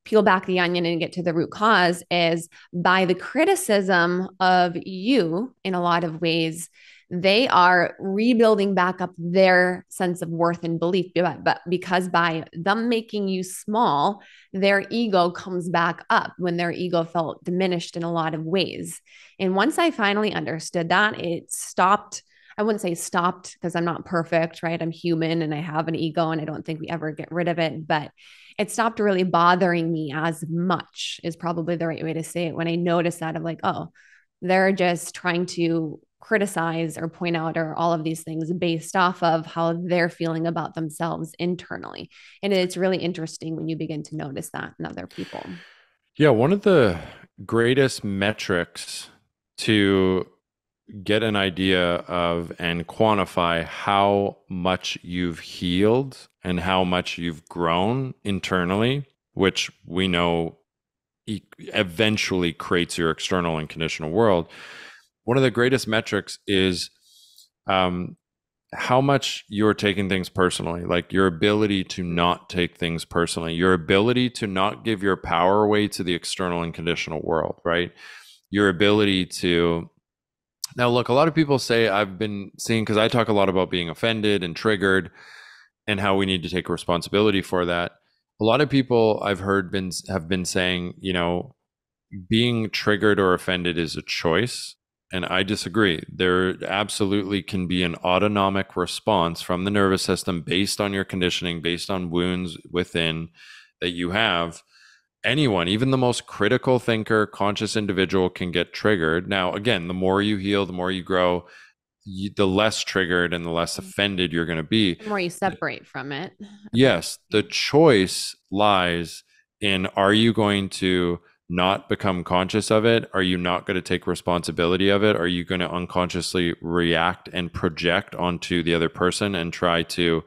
peel back the onion and get to the root cause, is by the criticism of you in a lot of ways, they are rebuilding back up their sense of worth and belief. But because by them making you small, their ego comes back up when their ego felt diminished in a lot of ways. And once I finally understood that, it stopped. I wouldn't say stopped because I'm not perfect, right? I'm human and I have an ego and I don't think we ever get rid of it, but it stopped really bothering me as much, is probably the right way to say it. When I noticed that, of like, oh, they're just trying to criticize or point out or all of these things based off of how they're feeling about themselves internally. And it's really interesting when you begin to notice that in other people. Yeah, one of the greatest metrics to get an idea of and quantify how much you've healed and how much you've grown internally, which we know eventually creates your external and conditional world. One of the greatest metrics is how much you're taking things personally, like your ability to not take things personally, your ability to not give your power away to the external and conditional world, right? Your ability to... Now, look, a lot of people say, I've been seeing, because I talk a lot about being offended and triggered and how we need to take responsibility for that. A lot of people I've heard have been saying, you know, being triggered or offended is a choice. And I disagree. There absolutely can be an autonomic response from the nervous system based on your conditioning, based on wounds within that you have. Anyone, even the most critical thinker, conscious individual, can get triggered. Now, again, the more you heal, the more you grow, the less triggered and the less offended you're going to be. The more you separate from it. Yes, the choice lies in, are you going to not become conscious of it? Are you not going to take responsibility of it? Are you going to unconsciously react and project onto the other person and try to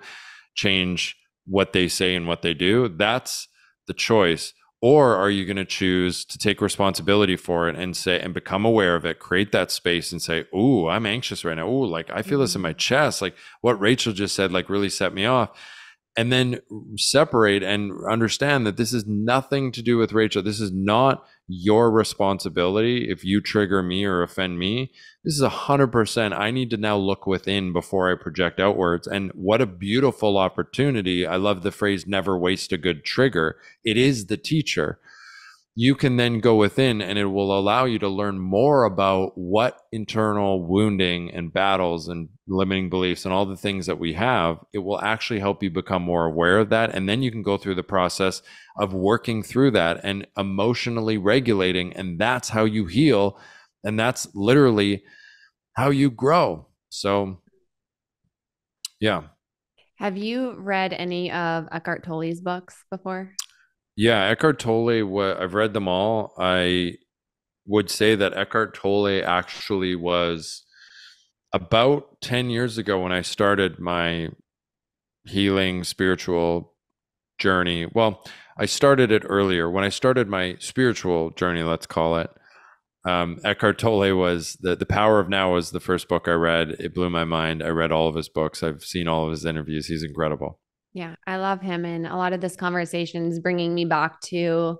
change what they say and what they do? That's the choice. Or are you going to choose to take responsibility for it and say, and become aware of it, create that space and say, "Ooh, I'm anxious right now. Ooh, like I feel this in my chest. Like what Rachel just said, like really set me off." And then separate and understand that this is nothing to do with Rachel. This is not your responsibility if you trigger me or offend me. This is 100%. I need to now look within before I project outwards. And what a beautiful opportunity. I love the phrase, never waste a good trigger. It is the teacher. You can then go within and it will allow you to learn more about what internal wounding and battles and limiting beliefs and all the things that we have. It will actually help you become more aware of that. And then you can go through the process of working through that and emotionally regulating. And that's how you heal. And that's literally how you grow. So, yeah. Have you read any of Eckhart Tolle's books before? Yeah, Eckhart Tolle, I've read them all. I would say that Eckhart Tolle actually was about 10 years ago when I started my healing spiritual journey. Well, I started it earlier. When I started my spiritual journey, let's call it, Eckhart Tolle was The Power of Now was the first book I read. It blew my mind. I read all of his books. I've seen all of his interviews. He's incredible. Yeah, I love him. And a lot of this conversation is bringing me back to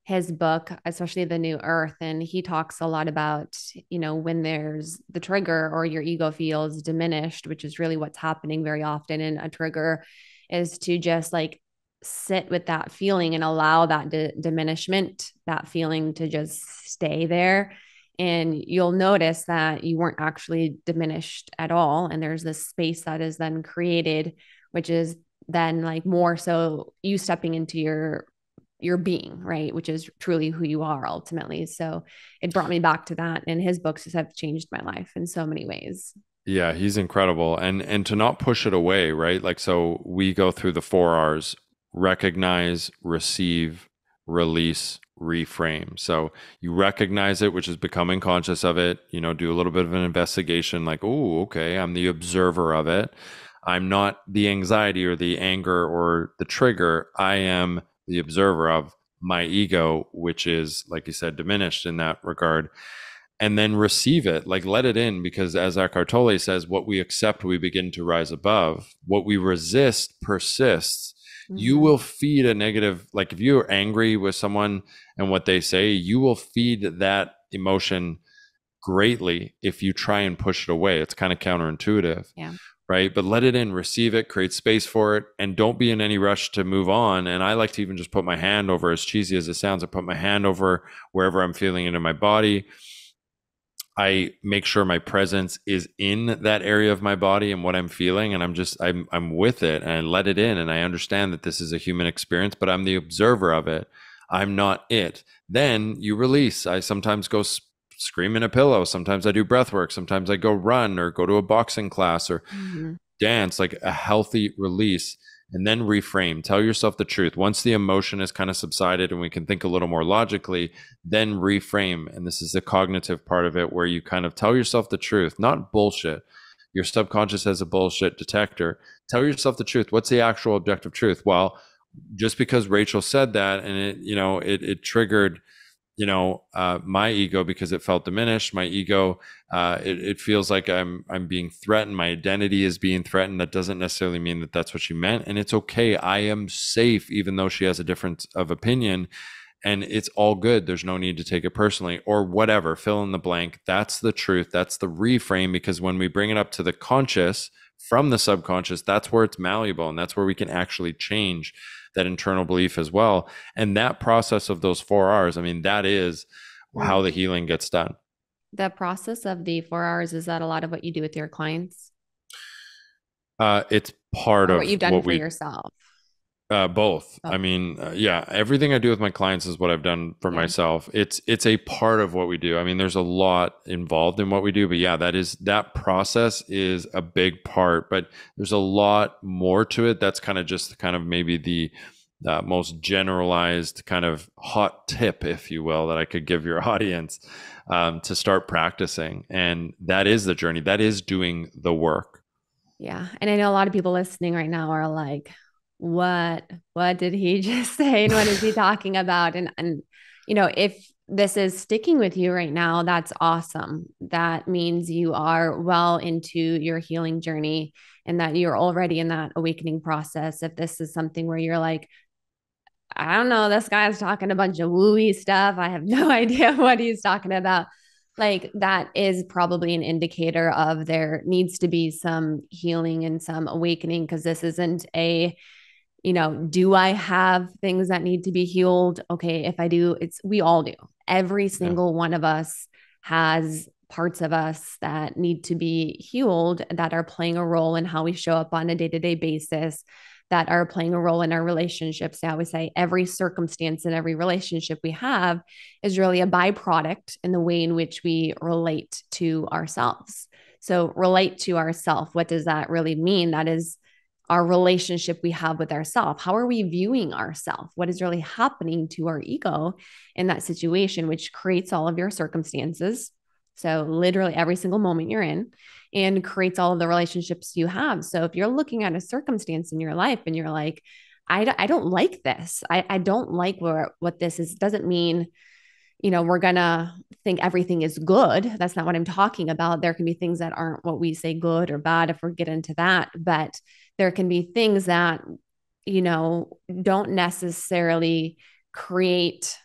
his book, especially The New Earth. And he talks a lot about, when there's the trigger or your ego feels diminished, which is really what's happening very often in a trigger, is to just like sit with that feeling and allow that diminishment, that feeling to just stay there. And you'll notice that you weren't actually diminished at all. And there's this space that is then created, which is then like more so you stepping into your being, right? Which is truly who you are ultimately. So it brought me back to that. And his books have changed my life in so many ways. Yeah, he's incredible. And to not push it away, right? Like, so we go through the 4 R's: recognize, receive, release, reframe. So you recognize it, which is becoming conscious of it, do a little bit of an investigation, like, oh, okay, I'm the observer of it. I'm not the anxiety or the anger or the trigger. I am the observer of my ego, which is, like you said, diminished in that regard. And then receive it, like let it in, because as Eckhart Tolle says, what we accept, we begin to rise above. What we resist persists. You will feed a negative, like if you're angry with someone and what they say, you will feed that emotion greatly if you try and push it away. It's kind of counterintuitive. Yeah. Right. But let it in, receive it, create space for it, and don't be in any rush to move on. And I like to even just put my hand over, as cheesy as it sounds, I put my hand over wherever I'm feeling it in my body. I make sure my presence is in that area of my body and what I'm feeling. And I'm with it, and I let it in. And I understand that this is a human experience, but I'm the observer of it. I'm not it. Then you release. I sometimes go scream in a pillow. Sometimes I do breath work. Sometimes I go run or go to a boxing class or dance, like a healthy release, and then reframe. Tell yourself the truth. Once the emotion is kind of subsided and we can think a little more logically, then reframe. And this is the cognitive part of it, where you kind of tell yourself the truth, not bullshit. Your subconscious has a bullshit detector. Tell yourself the truth. What's the actual objective truth? Well, just because Rachel said that and it triggered my ego because it felt diminished. My ego, it feels like I'm being threatened. My identity is being threatened. That doesn't necessarily mean that that's what she meant. And it's okay. I am safe, even though she has a difference of opinion, and it's all good. There's no need to take it personally or whatever, fill in the blank. That's the truth. That's the reframe, because when we bring it up to the conscious from the subconscious, that's where it's malleable. And that's where we can actually change that internal belief as well. And that process of those 4 hours, I mean, that is how the healing gets done. The process of the 4 hours, is that a lot of what you do with your clients? It's part or of what you've done for yourself? Both. I mean, yeah, everything I do with my clients is what I've done for myself. It's a part of what we do. I mean, there's a lot involved in what we do, but yeah, that process is a big part, but there's a lot more to it. That's kind of maybe the most generalized kind of hot tip, if you will, that I could give your audience to start practicing. And that is the journey. That is doing the work. Yeah. And I know a lot of people listening right now are like, what did he just say? And what is he talking about? And if this is sticking with you right now, that's awesome. That means you are well into your healing journey and that you're already in that awakening process. If this is something where you're like, I don't know, this guy's talking a bunch of wooey stuff, I have no idea what he's talking about, like that is probably an indicator of there needs to be some healing and some awakening, because this isn't do I have things that need to be healed? Okay, if I do, we all do. Every single one of us has parts of us that need to be healed, that are playing a role in how we show up on a day-to-day basis, that are playing a role in our relationships. I always say every circumstance and every relationship we have is really a byproduct in the way in which we relate to ourselves. So relate to ourselves. What does that really mean? That is our relationship we have with ourselves. How are we viewing ourselves? What is really happening to our ego in that situation, which creates all of your circumstances. So literally every single moment you're in, and creates all of the relationships you have. So if you're looking at a circumstance in your life and you're like, I don't like this. I don't like what this is. It doesn't mean we're going to think everything is good. That's not what I'm talking about. There can be things that aren't what we say good or bad if we get into that. But there can be things that, don't necessarily create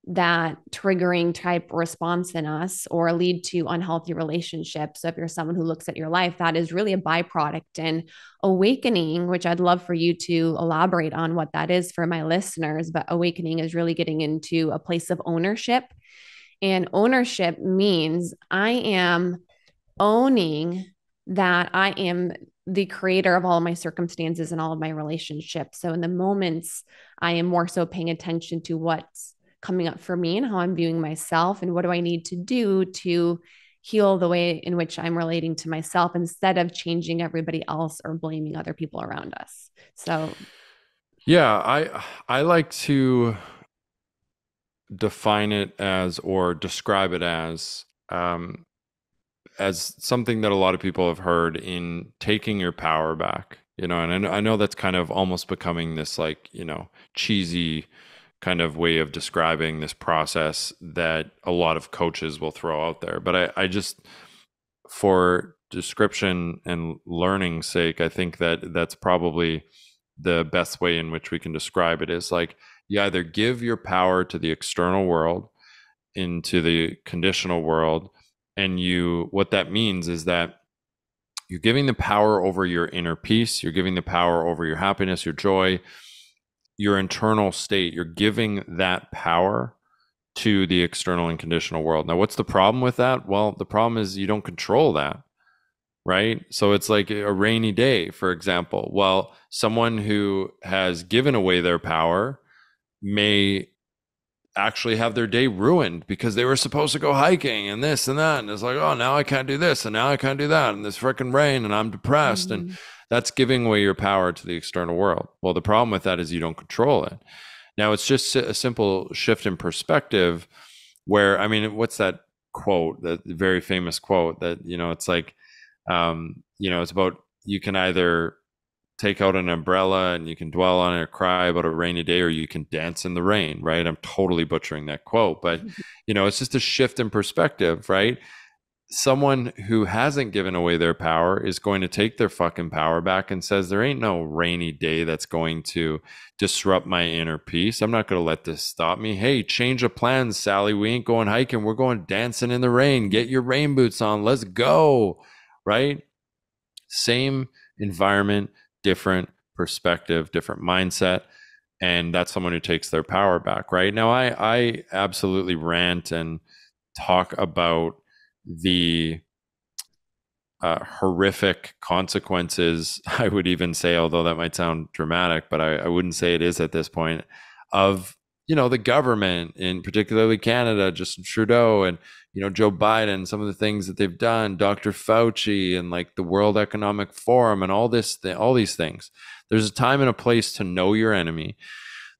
that triggering type response in us or lead to unhealthy relationships. So if you're someone who looks at your life, that is really a byproduct. And awakening, which I'd love for you to elaborate on what that is for my listeners, but awakening is really getting into a place of ownership. And ownership means I am owning that I am the creator of all of my circumstances and all of my relationships. So in the moments, I am more so paying attention to what's coming up for me and how I'm viewing myself, and what do I need to do to heal the way in which I'm relating to myself, instead of changing everybody else or blaming other people around us. So yeah, I like to define it as, or describe it as, as something that a lot of people have heard in taking your power back, and I know that's kind of almost becoming this like, cheesy kind of way of describing this process that a lot of coaches will throw out there. But I just, for description and learning sake, I think that that's probably the best way in which we can describe it is like, you either give your power to the external world, into the conditional world, and what that means is that you're giving the power over your inner peace, you're giving the power over your happiness, your joy, your internal state. You're giving that power to the external and conditional world. Now, what's the problem with that? Well, the problem is you don't control that, right? So it's like a rainy day, for example. Well, someone who has given away their power may actually have their day ruined because they were supposed to go hiking and this and that. And it's like, oh, now I can't do this and now I can't do that. And this freaking rain and I'm depressed. And that's giving away your power to the external world. Well, the problem with that is you don't control it. Now, it's just a simple shift in perspective where, I mean, what's that quote, that very famous quote that, it's like, it's about, you can either take out an umbrella and you can dwell on it or cry about a rainy day, or you can dance in the rain, right? I'm totally butchering that quote, but it's just a shift in perspective, right? Someone who hasn't given away their power is going to take their fucking power back and says, there ain't no rainy day that's going to disrupt my inner peace. I'm not going to let this stop me. Hey, change of plans, Sally. We ain't going hiking. We're going dancing in the rain. Get your rain boots on. Let's go. Right? Same environment, different perspective, different mindset. And that's someone who takes their power back, right? Now, I absolutely rant and talk about the horrific consequences, I would even say, although that might sound dramatic, but I wouldn't say it is at this point, of, the government, in particularly Canada, Justin Trudeau and, Joe Biden, some of the things that they've done, Dr. Fauci and like the World Economic Forum and all these things. There's a time and a place to know your enemy.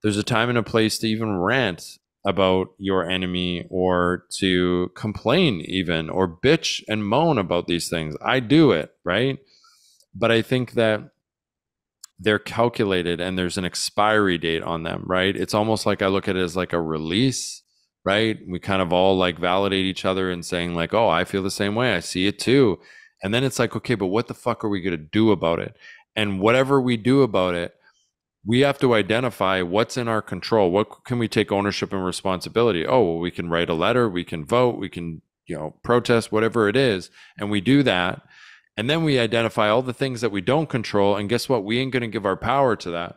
There's a time and a place to even rant about your enemy, or to complain even, or bitch and moan about these things. I do it, right? But I think that they're calculated and there's an expiry date on them, right? It's almost like I look at it as like a release, right? We kind of all like validate each other and saying like, oh, I feel the same way. I see it too. And then it's like, okay, but what the fuck are we going to do about it? And whatever we do about it, we have to identify what's in our control. What can we take ownership and responsibility? Oh, well, we can write a letter, we can vote, we can, protest, whatever it is. And we do that. And then we identify all the things that we don't control. And guess what? We ain't going to give our power to that.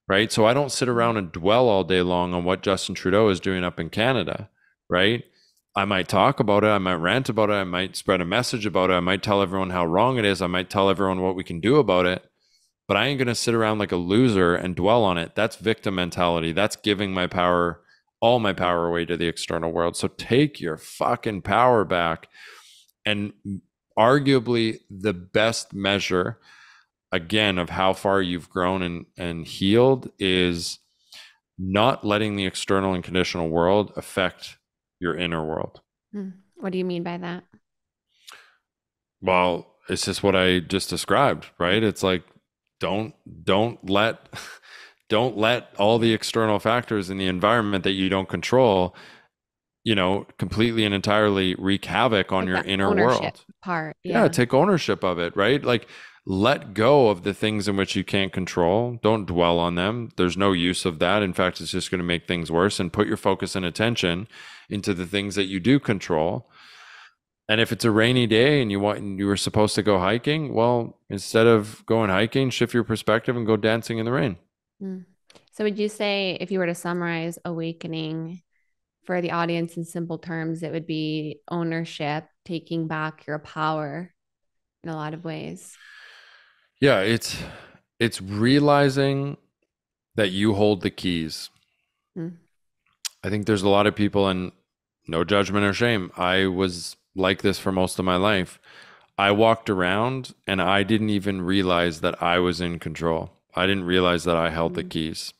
Right. So I don't sit around and dwell all day long on what Justin Trudeau is doing up in Canada. Right. I might talk about it. I might rant about it. I might spread a message about it. I might tell everyone how wrong it is. I might tell everyone what we can do about it. But I ain't going to sit around like a loser and dwell on it. That's victim mentality. That's giving my power, all my power away to the external world. So take your fucking power back. And arguably the best measure, again, of how far you've grown and healed is not letting the external and conditional world affect your inner world. What do you mean by that? Well, it's just what I just described, right? It's like, don't let all the external factors in the environment that you don't control, completely and entirely wreak havoc on your inner world. Part. Yeah, take ownership of it, right? Like, let go of the things in which you can't control. Don't dwell on them. There's no use of that. In fact, it's just going to make things worse. And put your focus and attention into the things that you do control. And if it's a rainy day and you were supposed to go hiking, well, instead of going hiking, shift your perspective and go dancing in the rain. So would you say, if you were to summarize awakening for the audience in simple terms, it would be ownership, taking back your power in a lot of ways? Yeah, it's realizing that you hold the keys. I think there's a lot of people, and no judgment or shame, I was like this for most of my life. I walked around and I didn't even realize that I was in control. I didn't realize that I held the keys.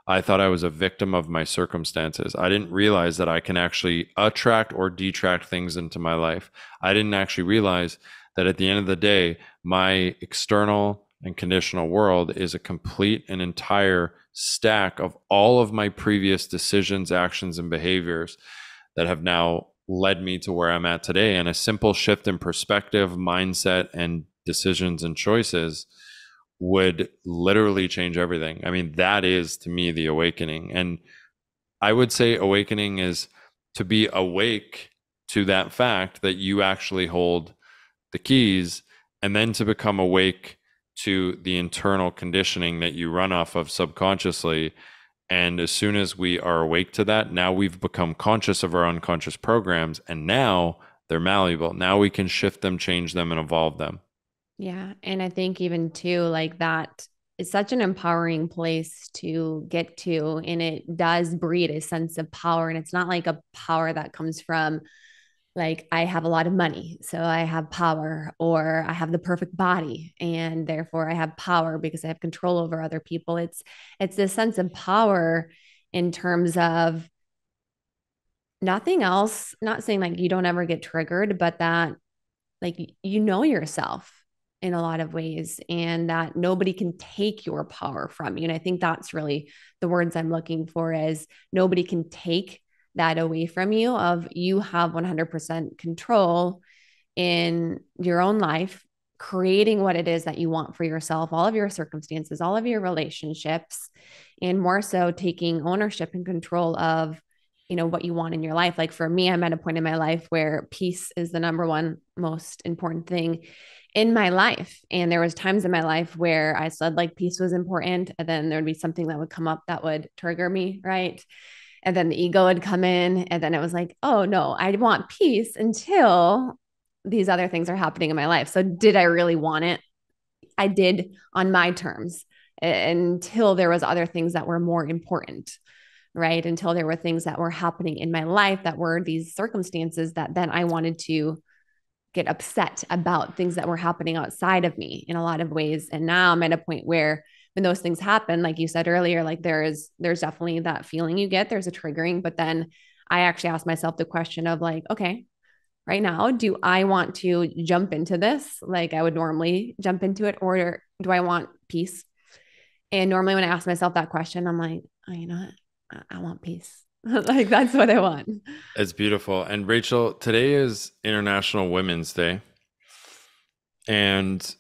I thought I was a victim of my circumstances. I didn't realize that I can actually attract or detract things into my life. I didn't actually realize that at the end of the day, my external and conditional world is a complete and entire stack of all of my previous decisions, actions, and behaviors that have now led me to where I'm at today. And a simple shift in perspective, mindset, and decisions and choices would literally change everything. I mean, that is to me the awakening. And I would say awakening is to be awake to that fact that you actually hold the keys, and then to become awake to the internal conditioning that you run off of subconsciously. And as soon as we are awake to that, now we've become conscious of our unconscious programs, and now they're malleable. Now we can shift them, change them, and evolve them. Yeah. And I think even too, like that is such an empowering place to get to. And it does breed a sense of power. And it's not like a power that comes from like, I have a lot of money, so I have power, or I have the perfect body and therefore I have power because I have control over other people. It's this sense of power in terms of nothing else, not saying like you don't ever get triggered, but that like you know yourself in a lot of ways, and that nobody can take your power from you. And I think that's really the words I'm looking for, is nobody can take that away from you. Of you have 100% control in your own life, creating what it is that you want for yourself, all of your circumstances, all of your relationships, and more so taking ownership and control of what you want in your life. Like for me, I'm at a point in my life where peace is the number one most important thing in my life. And there was times in my life where I said like peace was important, and then there would be something that would come up that would trigger me, right? And then the ego would come in, and then it was like, oh no, I want peace until these other things are happening in my life. So did I really want it? I did on my terms, until there was other things that were more important, right? Until there were things that were happening in my life that were these circumstances that then I wanted to get upset about, things that were happening outside of me in a lot of ways. And now I'm at a point where when those things happen, like you said earlier, like there's definitely that feeling you get, there's a triggering, but then I actually ask myself the question of like, okay, right now, do I want to jump into this like I would normally jump into it, or do I want peace? And normally when I ask myself that question, I'm like, oh, you know what? I want peace. Like that's what I want. It's beautiful. And Rachel, today is International Women's Day. And,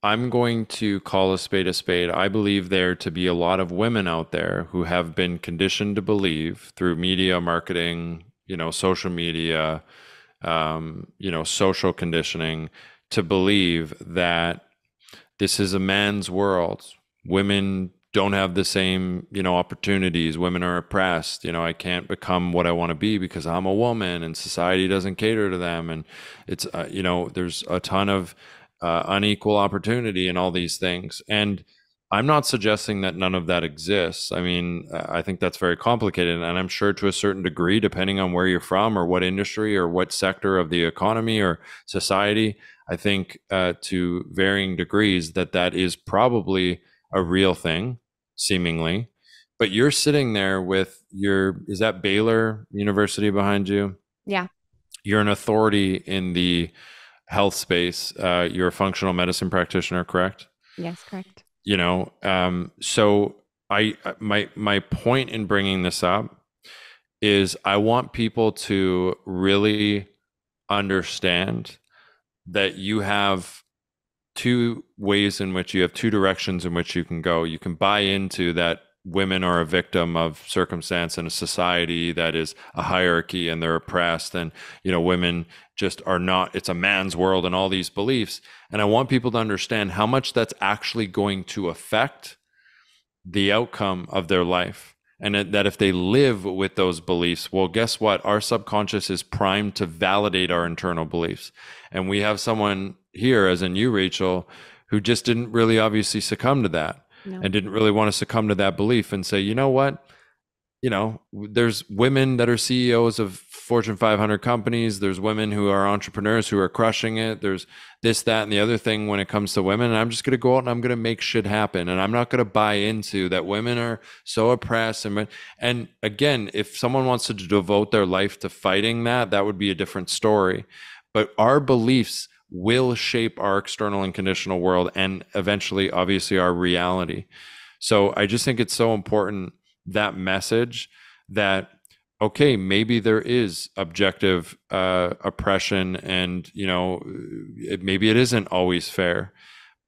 I'm going to call a spade a spade. I believe there to be a lot of women out there who have been conditioned to believe through media, marketing, social media, social conditioning, to believe that this is a man's world. Women don't have the same, opportunities. Women are oppressed. I can't become what I want to be because I'm a woman, and society doesn't cater to them. And it's, there's a ton of unequal opportunity and all these things. And I'm not suggesting that none of that exists. I mean, I think that's very complicated. And I'm sure to a certain degree, depending on where you're from or what industry or what sector of the economy or society, I think to varying degrees that is probably a real thing, seemingly. But you're sitting there with is that Baylor University behind you? Yeah. You're an authority in the health space. You're a functional medicine practitioner, correct? Yes, correct. So my point in bringing this up is I want people to really understand that you have two directions in which you can go. You can buy into that women are a victim of circumstance in a society that is a hierarchy and they're oppressed, and women just are not, it's a man's world and all these beliefs. And I want people to understand how much that's actually going to affect the outcome of their life. And that if they live with those beliefs, well, guess what? Our subconscious is primed to validate our internal beliefs. And we have someone here, as in you, Rachel, who just didn't really obviously succumb to that. No. And didn't really want to succumb to that belief and say, you know what? there's women that are CEOs of Fortune 500 companies. There's women who are entrepreneurs who are crushing it. There's this, that, and the other thing when it comes to women. And I'm just going to go out and I'm going to make shit happen. And I'm not going to buy into that women are so oppressed. And again, if someone wants to devote their life to fighting that, that would be a different story. But our beliefs will shape our external and conditional world and eventually, obviously, our reality. So I just think it's so important, that message that, okay, maybe there is objective oppression and, maybe it isn't always fair.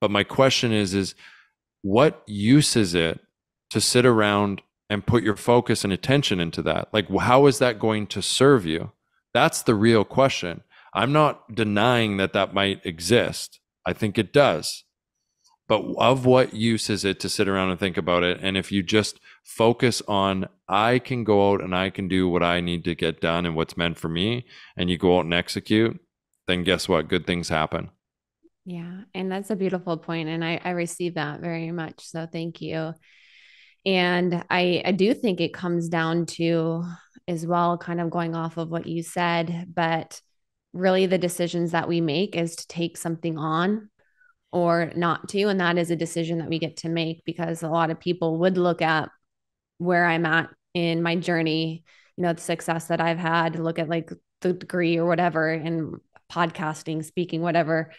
But my question is what use is it to sit around and put your focus and attention into that? Like, how is that going to serve you? That's the real question. I'm not denying that might exist. I think it does. But of what use is it to sit around and think about it? And if you just focus on, I can go out and I can do what I need to get done and what's meant for me, and you go out and execute, then guess what? Good things happen. Yeah. And that's a beautiful point. And I receive that very much. So thank you. And I do think it comes down to, as well, kind of going off of what you said, but really the decisions that we make is to take something on or not to. And that is a decision that we get to make, because a lot of people would look at where I'm at in my journey, the success that I've had, look at like the degree or whatever in podcasting, speaking, whatever,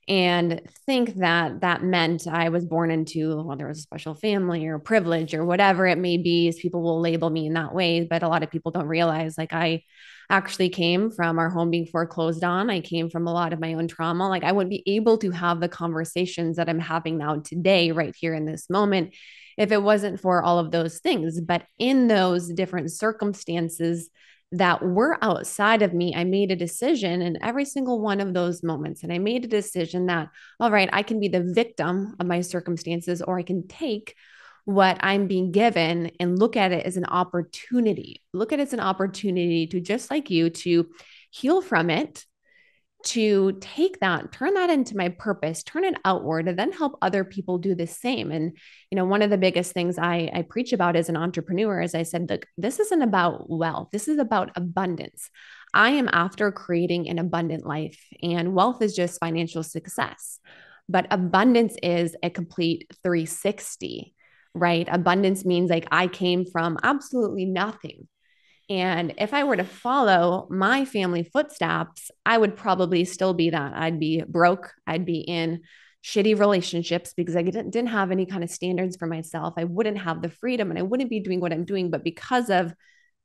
and think that meant I was born into, well, there was a special family or privilege or whatever it may be, as people will label me in that way. But a lot of people don't realize, like, I actually came from our home being foreclosed on. I came from a lot of my own trauma. Like, I wouldn't be able to have the conversations that I'm having now today, right here in this moment, if it wasn't for all of those things. But in those different circumstances that were outside of me, I made a decision in every single one of those moments. And I made a decision that, all right, I can be the victim of my circumstances, or I can take what I'm being given and look at it as an opportunity. Look at it as an opportunity to, just like you, to heal from it, to take that, turn that into my purpose, turn it outward, and then help other people do the same. And, one of the biggest things I preach about as an entrepreneur, as I said, look, this isn't about wealth. This is about abundance. I am after creating an abundant life, and wealth is just financial success. But abundance is a complete 360, right? Abundance means, like, I came from absolutely nothing. And if I were to follow my family footsteps, I would probably still be that. I'd be broke. I'd be in shitty relationships because I didn't have any kind of standards for myself. I wouldn't have the freedom, and I wouldn't be doing what I'm doing. But because of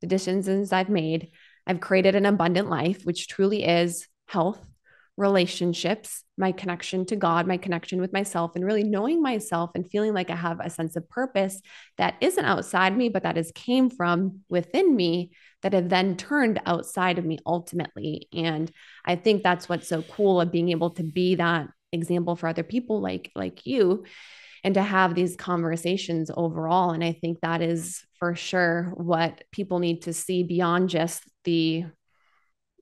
the decisions I've made, I've created an abundant life, which truly is health, relationships, my connection to God, my connection with myself, and really knowing myself and feeling like I have a sense of purpose that isn't outside me, but that has came from within me, that have then turned outside of me ultimately. And I think that's what's so cool of being able to be that example for other people like you, and to have these conversations overall. And I think that is for sure what people need to see beyond just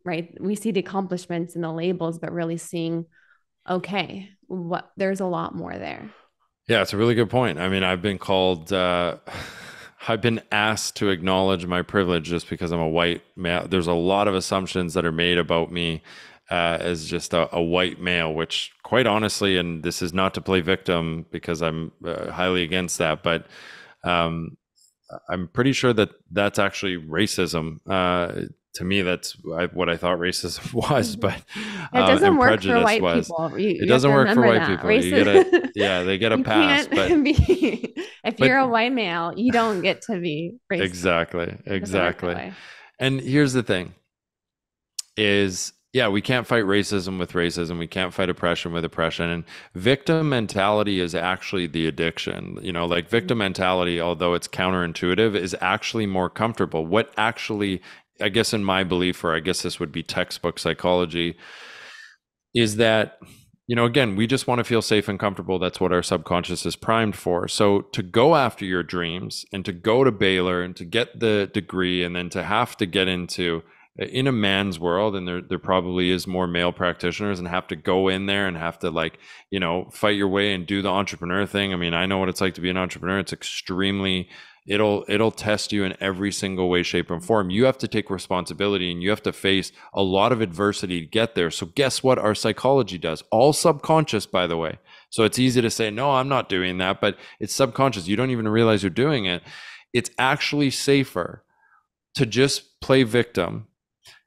right? We see the accomplishments and the labels, but really seeing, okay, there's a lot more there. Yeah, it's a really good point. I mean, I've been called, I've been asked to acknowledge my privilege just because I'm a white male. There's a lot of assumptions that are made about me as just a white male, which, quite honestly, and this is not to play victim because I'm highly against that, but I'm pretty sure that that's actually racism. To me, that's what I thought racism was, but it doesn't work for white people. It doesn't work for white people. They get a pass. But if you're a white male, you don't get to be racist. Exactly. And here's the thing: is we can't fight racism with racism. We can't fight oppression with oppression. And victim mentality is actually the addiction. Like, victim mentality, although it's counterintuitive, is actually more comfortable. What actually, I guess in my belief, or I guess this would be textbook psychology, is that, again, we just want to feel safe and comfortable. That's what our subconscious is primed for. So to go after your dreams and to go to Baylor and to get the degree, and then to have to get into, in a man's world, and there probably is more male practitioners, and have to go in there and have to, like, fight your way and do the entrepreneur thing. I mean, I know what it's like to be an entrepreneur. It's extremely, It'll test you in every single way, shape, and form. You have to take responsibility, and you have to face a lot of adversity to get there. So guess what our psychology does? All subconscious, by the way. So it's easy to say, no, I'm not doing that, but it's subconscious. You don't even realize you're doing it. It's actually safer to just play victim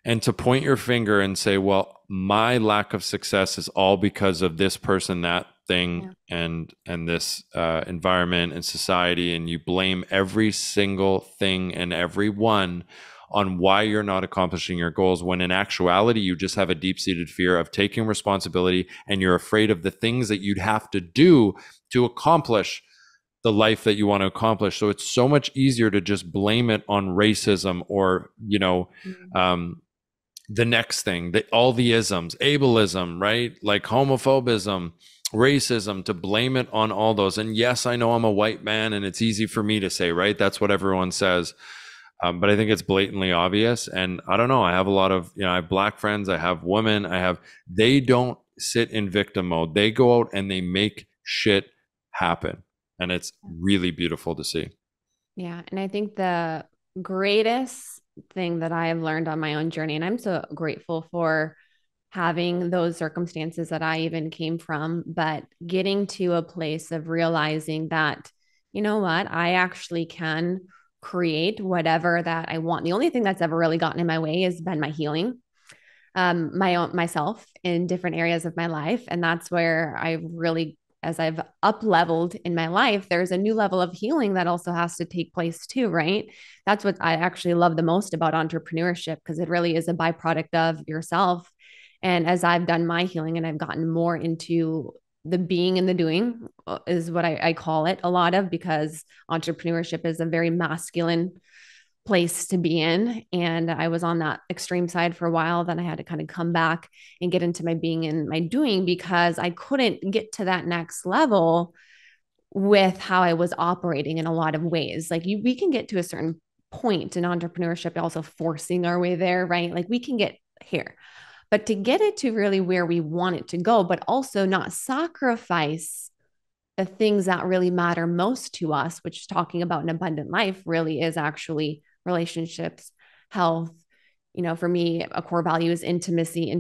and to point your finger and say, well, my lack of success is all because of this person, that thing, and this environment and society. And you blame every single thing and everyone on why you're not accomplishing your goals, when in actuality, you just have a deep-seated fear of taking responsibility, and you're afraid of the things that you'd have to do to accomplish the life that you want to accomplish. So it's so much easier to just blame it on racism or, the next thing, all the isms, ableism, right? Like homophobism, racism, to blame it on all those. And yes, I know I'm a white man and it's easy for me to say, right? That's what everyone says. But I think it's blatantly obvious. And I don't know, I have a lot of, I have Black friends, I have women, they don't sit in victim mode. They go out and they make shit happen. And it's really beautiful to see. Yeah. And I think the greatest thing that I have learned on my own journey, and I'm so grateful for having those circumstances that I even came from, but getting to a place of realizing that, you know what, I actually can create whatever that I want. The only thing that's ever really gotten in my way has been my healing, myself in different areas of my life. And that's where I really, as I've up leveled in my life, there's a new level of healing that also has to take place too, right? That's what I actually love the most about entrepreneurship, because it really is a byproduct of yourself. And as I've done my healing and I've gotten more into the being and the doing, is what I call it a lot of, because entrepreneurship is a very masculine place to be in. And I was on that extreme side for a while. Then I had to kind of come back and get into my being and my doing, because I couldn't get to that next level with how I was operating in a lot of ways. Like we can get to a certain point in entrepreneurship, also forcing our way there, right? Like we can get here, but to get it to really where we want it to go, but also not sacrifice the things that really matter most to us, which, talking about an abundant life, really is actually relationships, health. For me, a core value is intimacy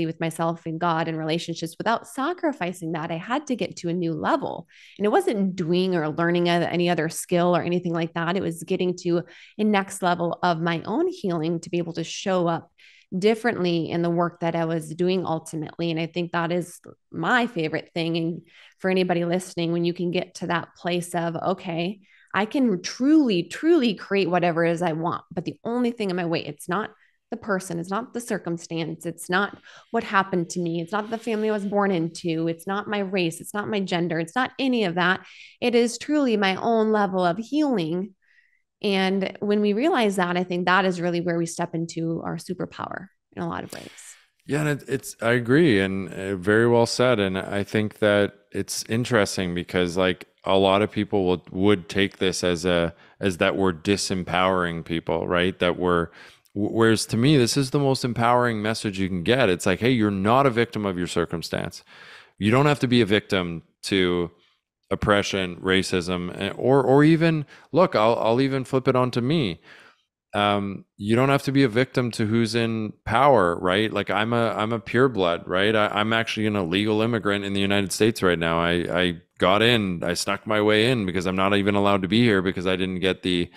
with myself and God, and relationships. Without sacrificing that, I had to get to a new level. And it wasn't doing or learning any other skill or anything like that. It was getting to a next level of my own healing to be able to show up differently in the work that I was doing ultimately. And I think that is my favorite thing. And for anybody listening, when you can get to that place of, okay, I can truly, truly create whatever it is I want. But the only thing in my way, it's not the person, it's not the circumstance, it's not what happened to me, it's not the family I was born into, it's not my race, it's not my gender, it's not any of that. It is truly my own level of healing. And when we realize that, I think that is really where we step into our superpower in a lot of ways. Yeah, and I agree, and very well said. And I think that it's interesting because, like, a lot of people would take this as that we're disempowering people, right? Whereas to me, this is the most empowering message you can get. It's like, hey, you're not a victim of your circumstance. You don't have to be a victim to oppression, racism, or even, look, I'll even flip it onto me. You don't have to be a victim to who's in power, right? Like I'm a pureblood, right? I'm actually an illegal immigrant in the United States right now. I got in, I snuck my way in because I'm not even allowed to be here because I didn't get the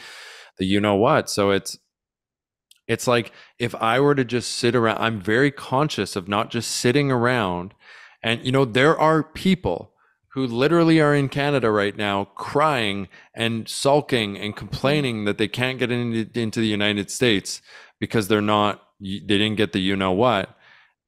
you know what. So it's like, if I were to just sit around, I'm very conscious of not just sitting around. And, there are people who literally are in Canada right now crying and sulking and complaining that they can't get into the United States because they didn't get the you know what.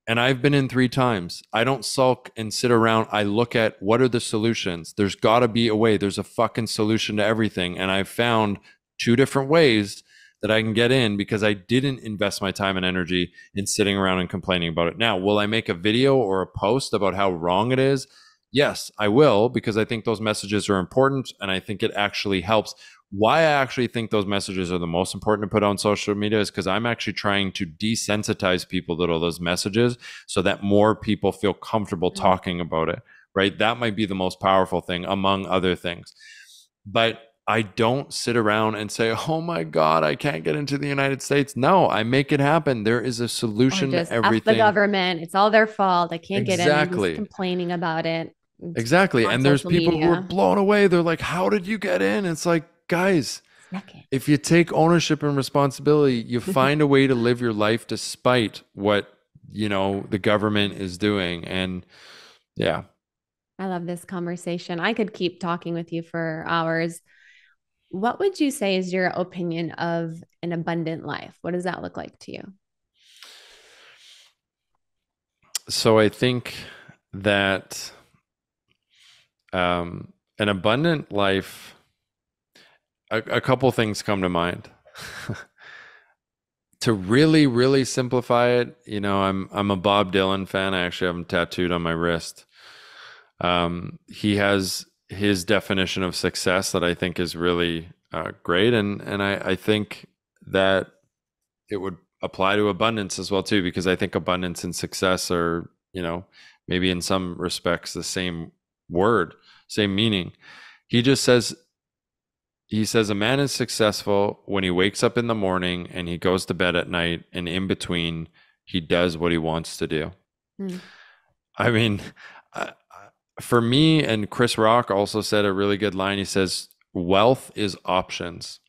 And I've been in 3 times. I don't sulk and sit around. I look at what are the solutions. There's got to be a way. There's a fucking solution to everything. And I've found 2 different ways that I can get in because I didn't invest my time and energy in sitting around and complaining about it. Now, will I make a video or a post about how wrong it is? Yes, I will, because I think those messages are important and I think it actually helps. Why I actually think those messages are the most important to put on social media is because I'm actually trying to desensitize people to all those messages so that more people feel comfortable talking about it, right? That might be the most powerful thing among other things. But I don't sit around and say, oh my God, I can't get into the United States. No, I make it happen. There is a solution Or just to F everything. the government. It's all their fault. I can't get in. I'm just Exactly. complaining about it. Exactly. On And there's social people who are media. blown away. They're like, how did you get in? It's like, guys, Second. if you take ownership and responsibility, you find a way to live your life despite what, the government is doing. And yeah. I love this conversation. I could keep talking with you for hours. What would you say is your opinion of an abundant life? What does that look like to you? So I think that an abundant life, a couple things come to mind. To really, really simplify it, I'm a Bob Dylan fan. I actually have him tattooed on my wrist. He has his definition of success that I think is really great, and I think that it would apply to abundance as well too, because I think abundance and success are, maybe in some respects the same word, same meaning. He says a man is successful when he wakes up in the morning and he goes to bed at night, and in between he does what he wants to do. I mean, for me, and Chris Rock also said a really good line. He says, wealth is options.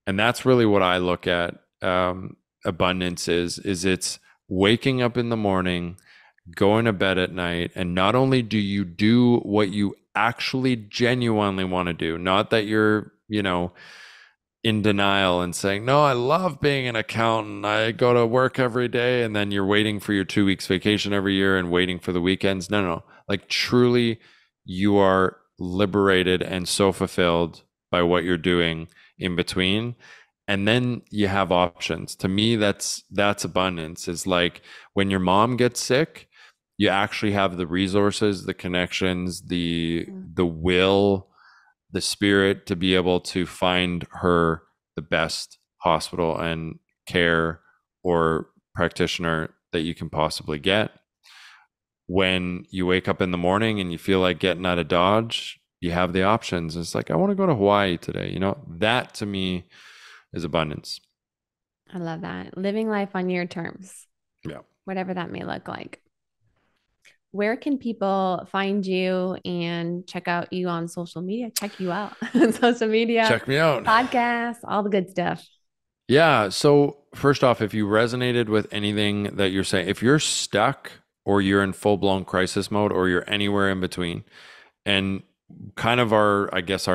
And that's really what I look at. Abundance is it's waking up in the morning, going to bed at night. And not only do you do what you actually genuinely want to do, not that you're, in denial and saying, no, I love being an accountant. I go to work every day. And then you're waiting for your 2 weeks vacation every year and waiting for the weekends. No. Like truly you are liberated and so fulfilled by what you're doing in between. And then you have options. To me, that's abundance. Is like when your mom gets sick, you actually have the resources, the connections, the will, the spirit to be able to find her the best hospital and care or practitioner that you can possibly get. When you wake up in the morning and you feel like getting out of Dodge, you have the options. It's like, I want to go to Hawaii today. That to me is abundance. I love that. Living life on your terms. Yeah. Whatever that may look like. Where can people find you and check out you on social media? Check you out on social media. Check me out. Podcasts, all the good stuff. Yeah. So first off, if you resonated with anything that you're saying, if you're stuck or you're in full-blown crisis mode or you're anywhere in between, and kind of our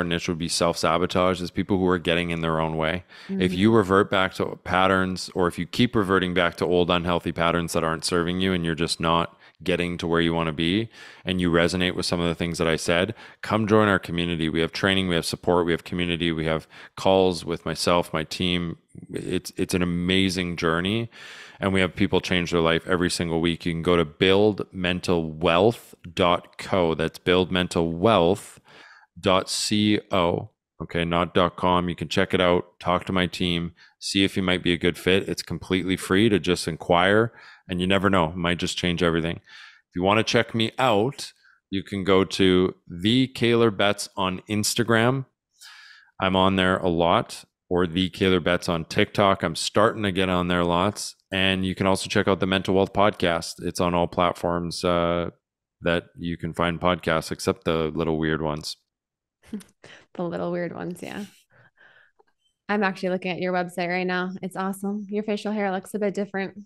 niche would be self-sabotage, is people who are getting in their own way. Mm-hmm. If you revert back to patterns, or if you keep reverting back to old unhealthy patterns that aren't serving you and you're just not getting to where you want to be, and you resonate with some of the things that I said, come join our community. We have training, we have support, we have community, we have calls with myself, my team. It's an amazing journey, and we have people change their life every single week. You can go to buildmentalwealth.co. That's buildmentalwealth.co. Okay, not .com. You can check it out, talk to my team, see if you might be a good fit. It's completely free to just inquire, and you never know, it might just change everything. If you want to check me out, you can go to the Kaylor Betts on Instagram. I'm on there a lot, or the Kaylor Betts on TikTok. I'm starting to get on there lots. And you can also check out the Mental Wealth Podcast. It's on all platforms that you can find podcasts, except the little weird ones. The little weird ones, yeah. I'm actually looking at your website right now. It's awesome. Your facial hair looks a bit different.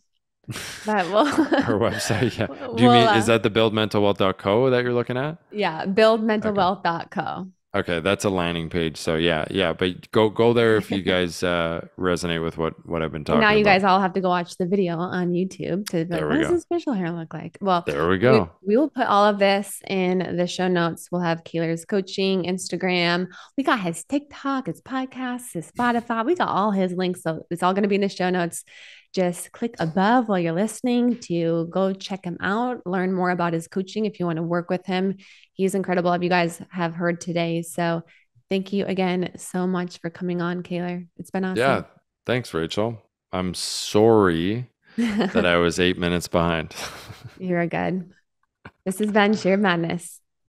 But Her website, yeah. Do you mean, is that the buildmentalwealth.co that you're looking at? Yeah, buildmentalwealth.co. Okay, that's a landing page. So yeah. But go there if you guys resonate with what I've been talking about. Now you guys all have to go watch the video on YouTube to be like, what does this facial hair look like? Well, there we go. We will put all of this in the show notes. We'll have Kaylor's coaching, Instagram. We got his TikTok, his podcast, his Spotify. We got all his links. So it's all going to be in the show notes. Just click above while you're listening to go check him out, learn more about his coaching if you want to work with him. He's incredible, as you guys have heard today. So thank you again so much for coming on, Kaylor. It's been awesome. Yeah, thanks, Rachel. I'm sorry that I was 8 minutes behind. You're good. This has been Scheer Madness.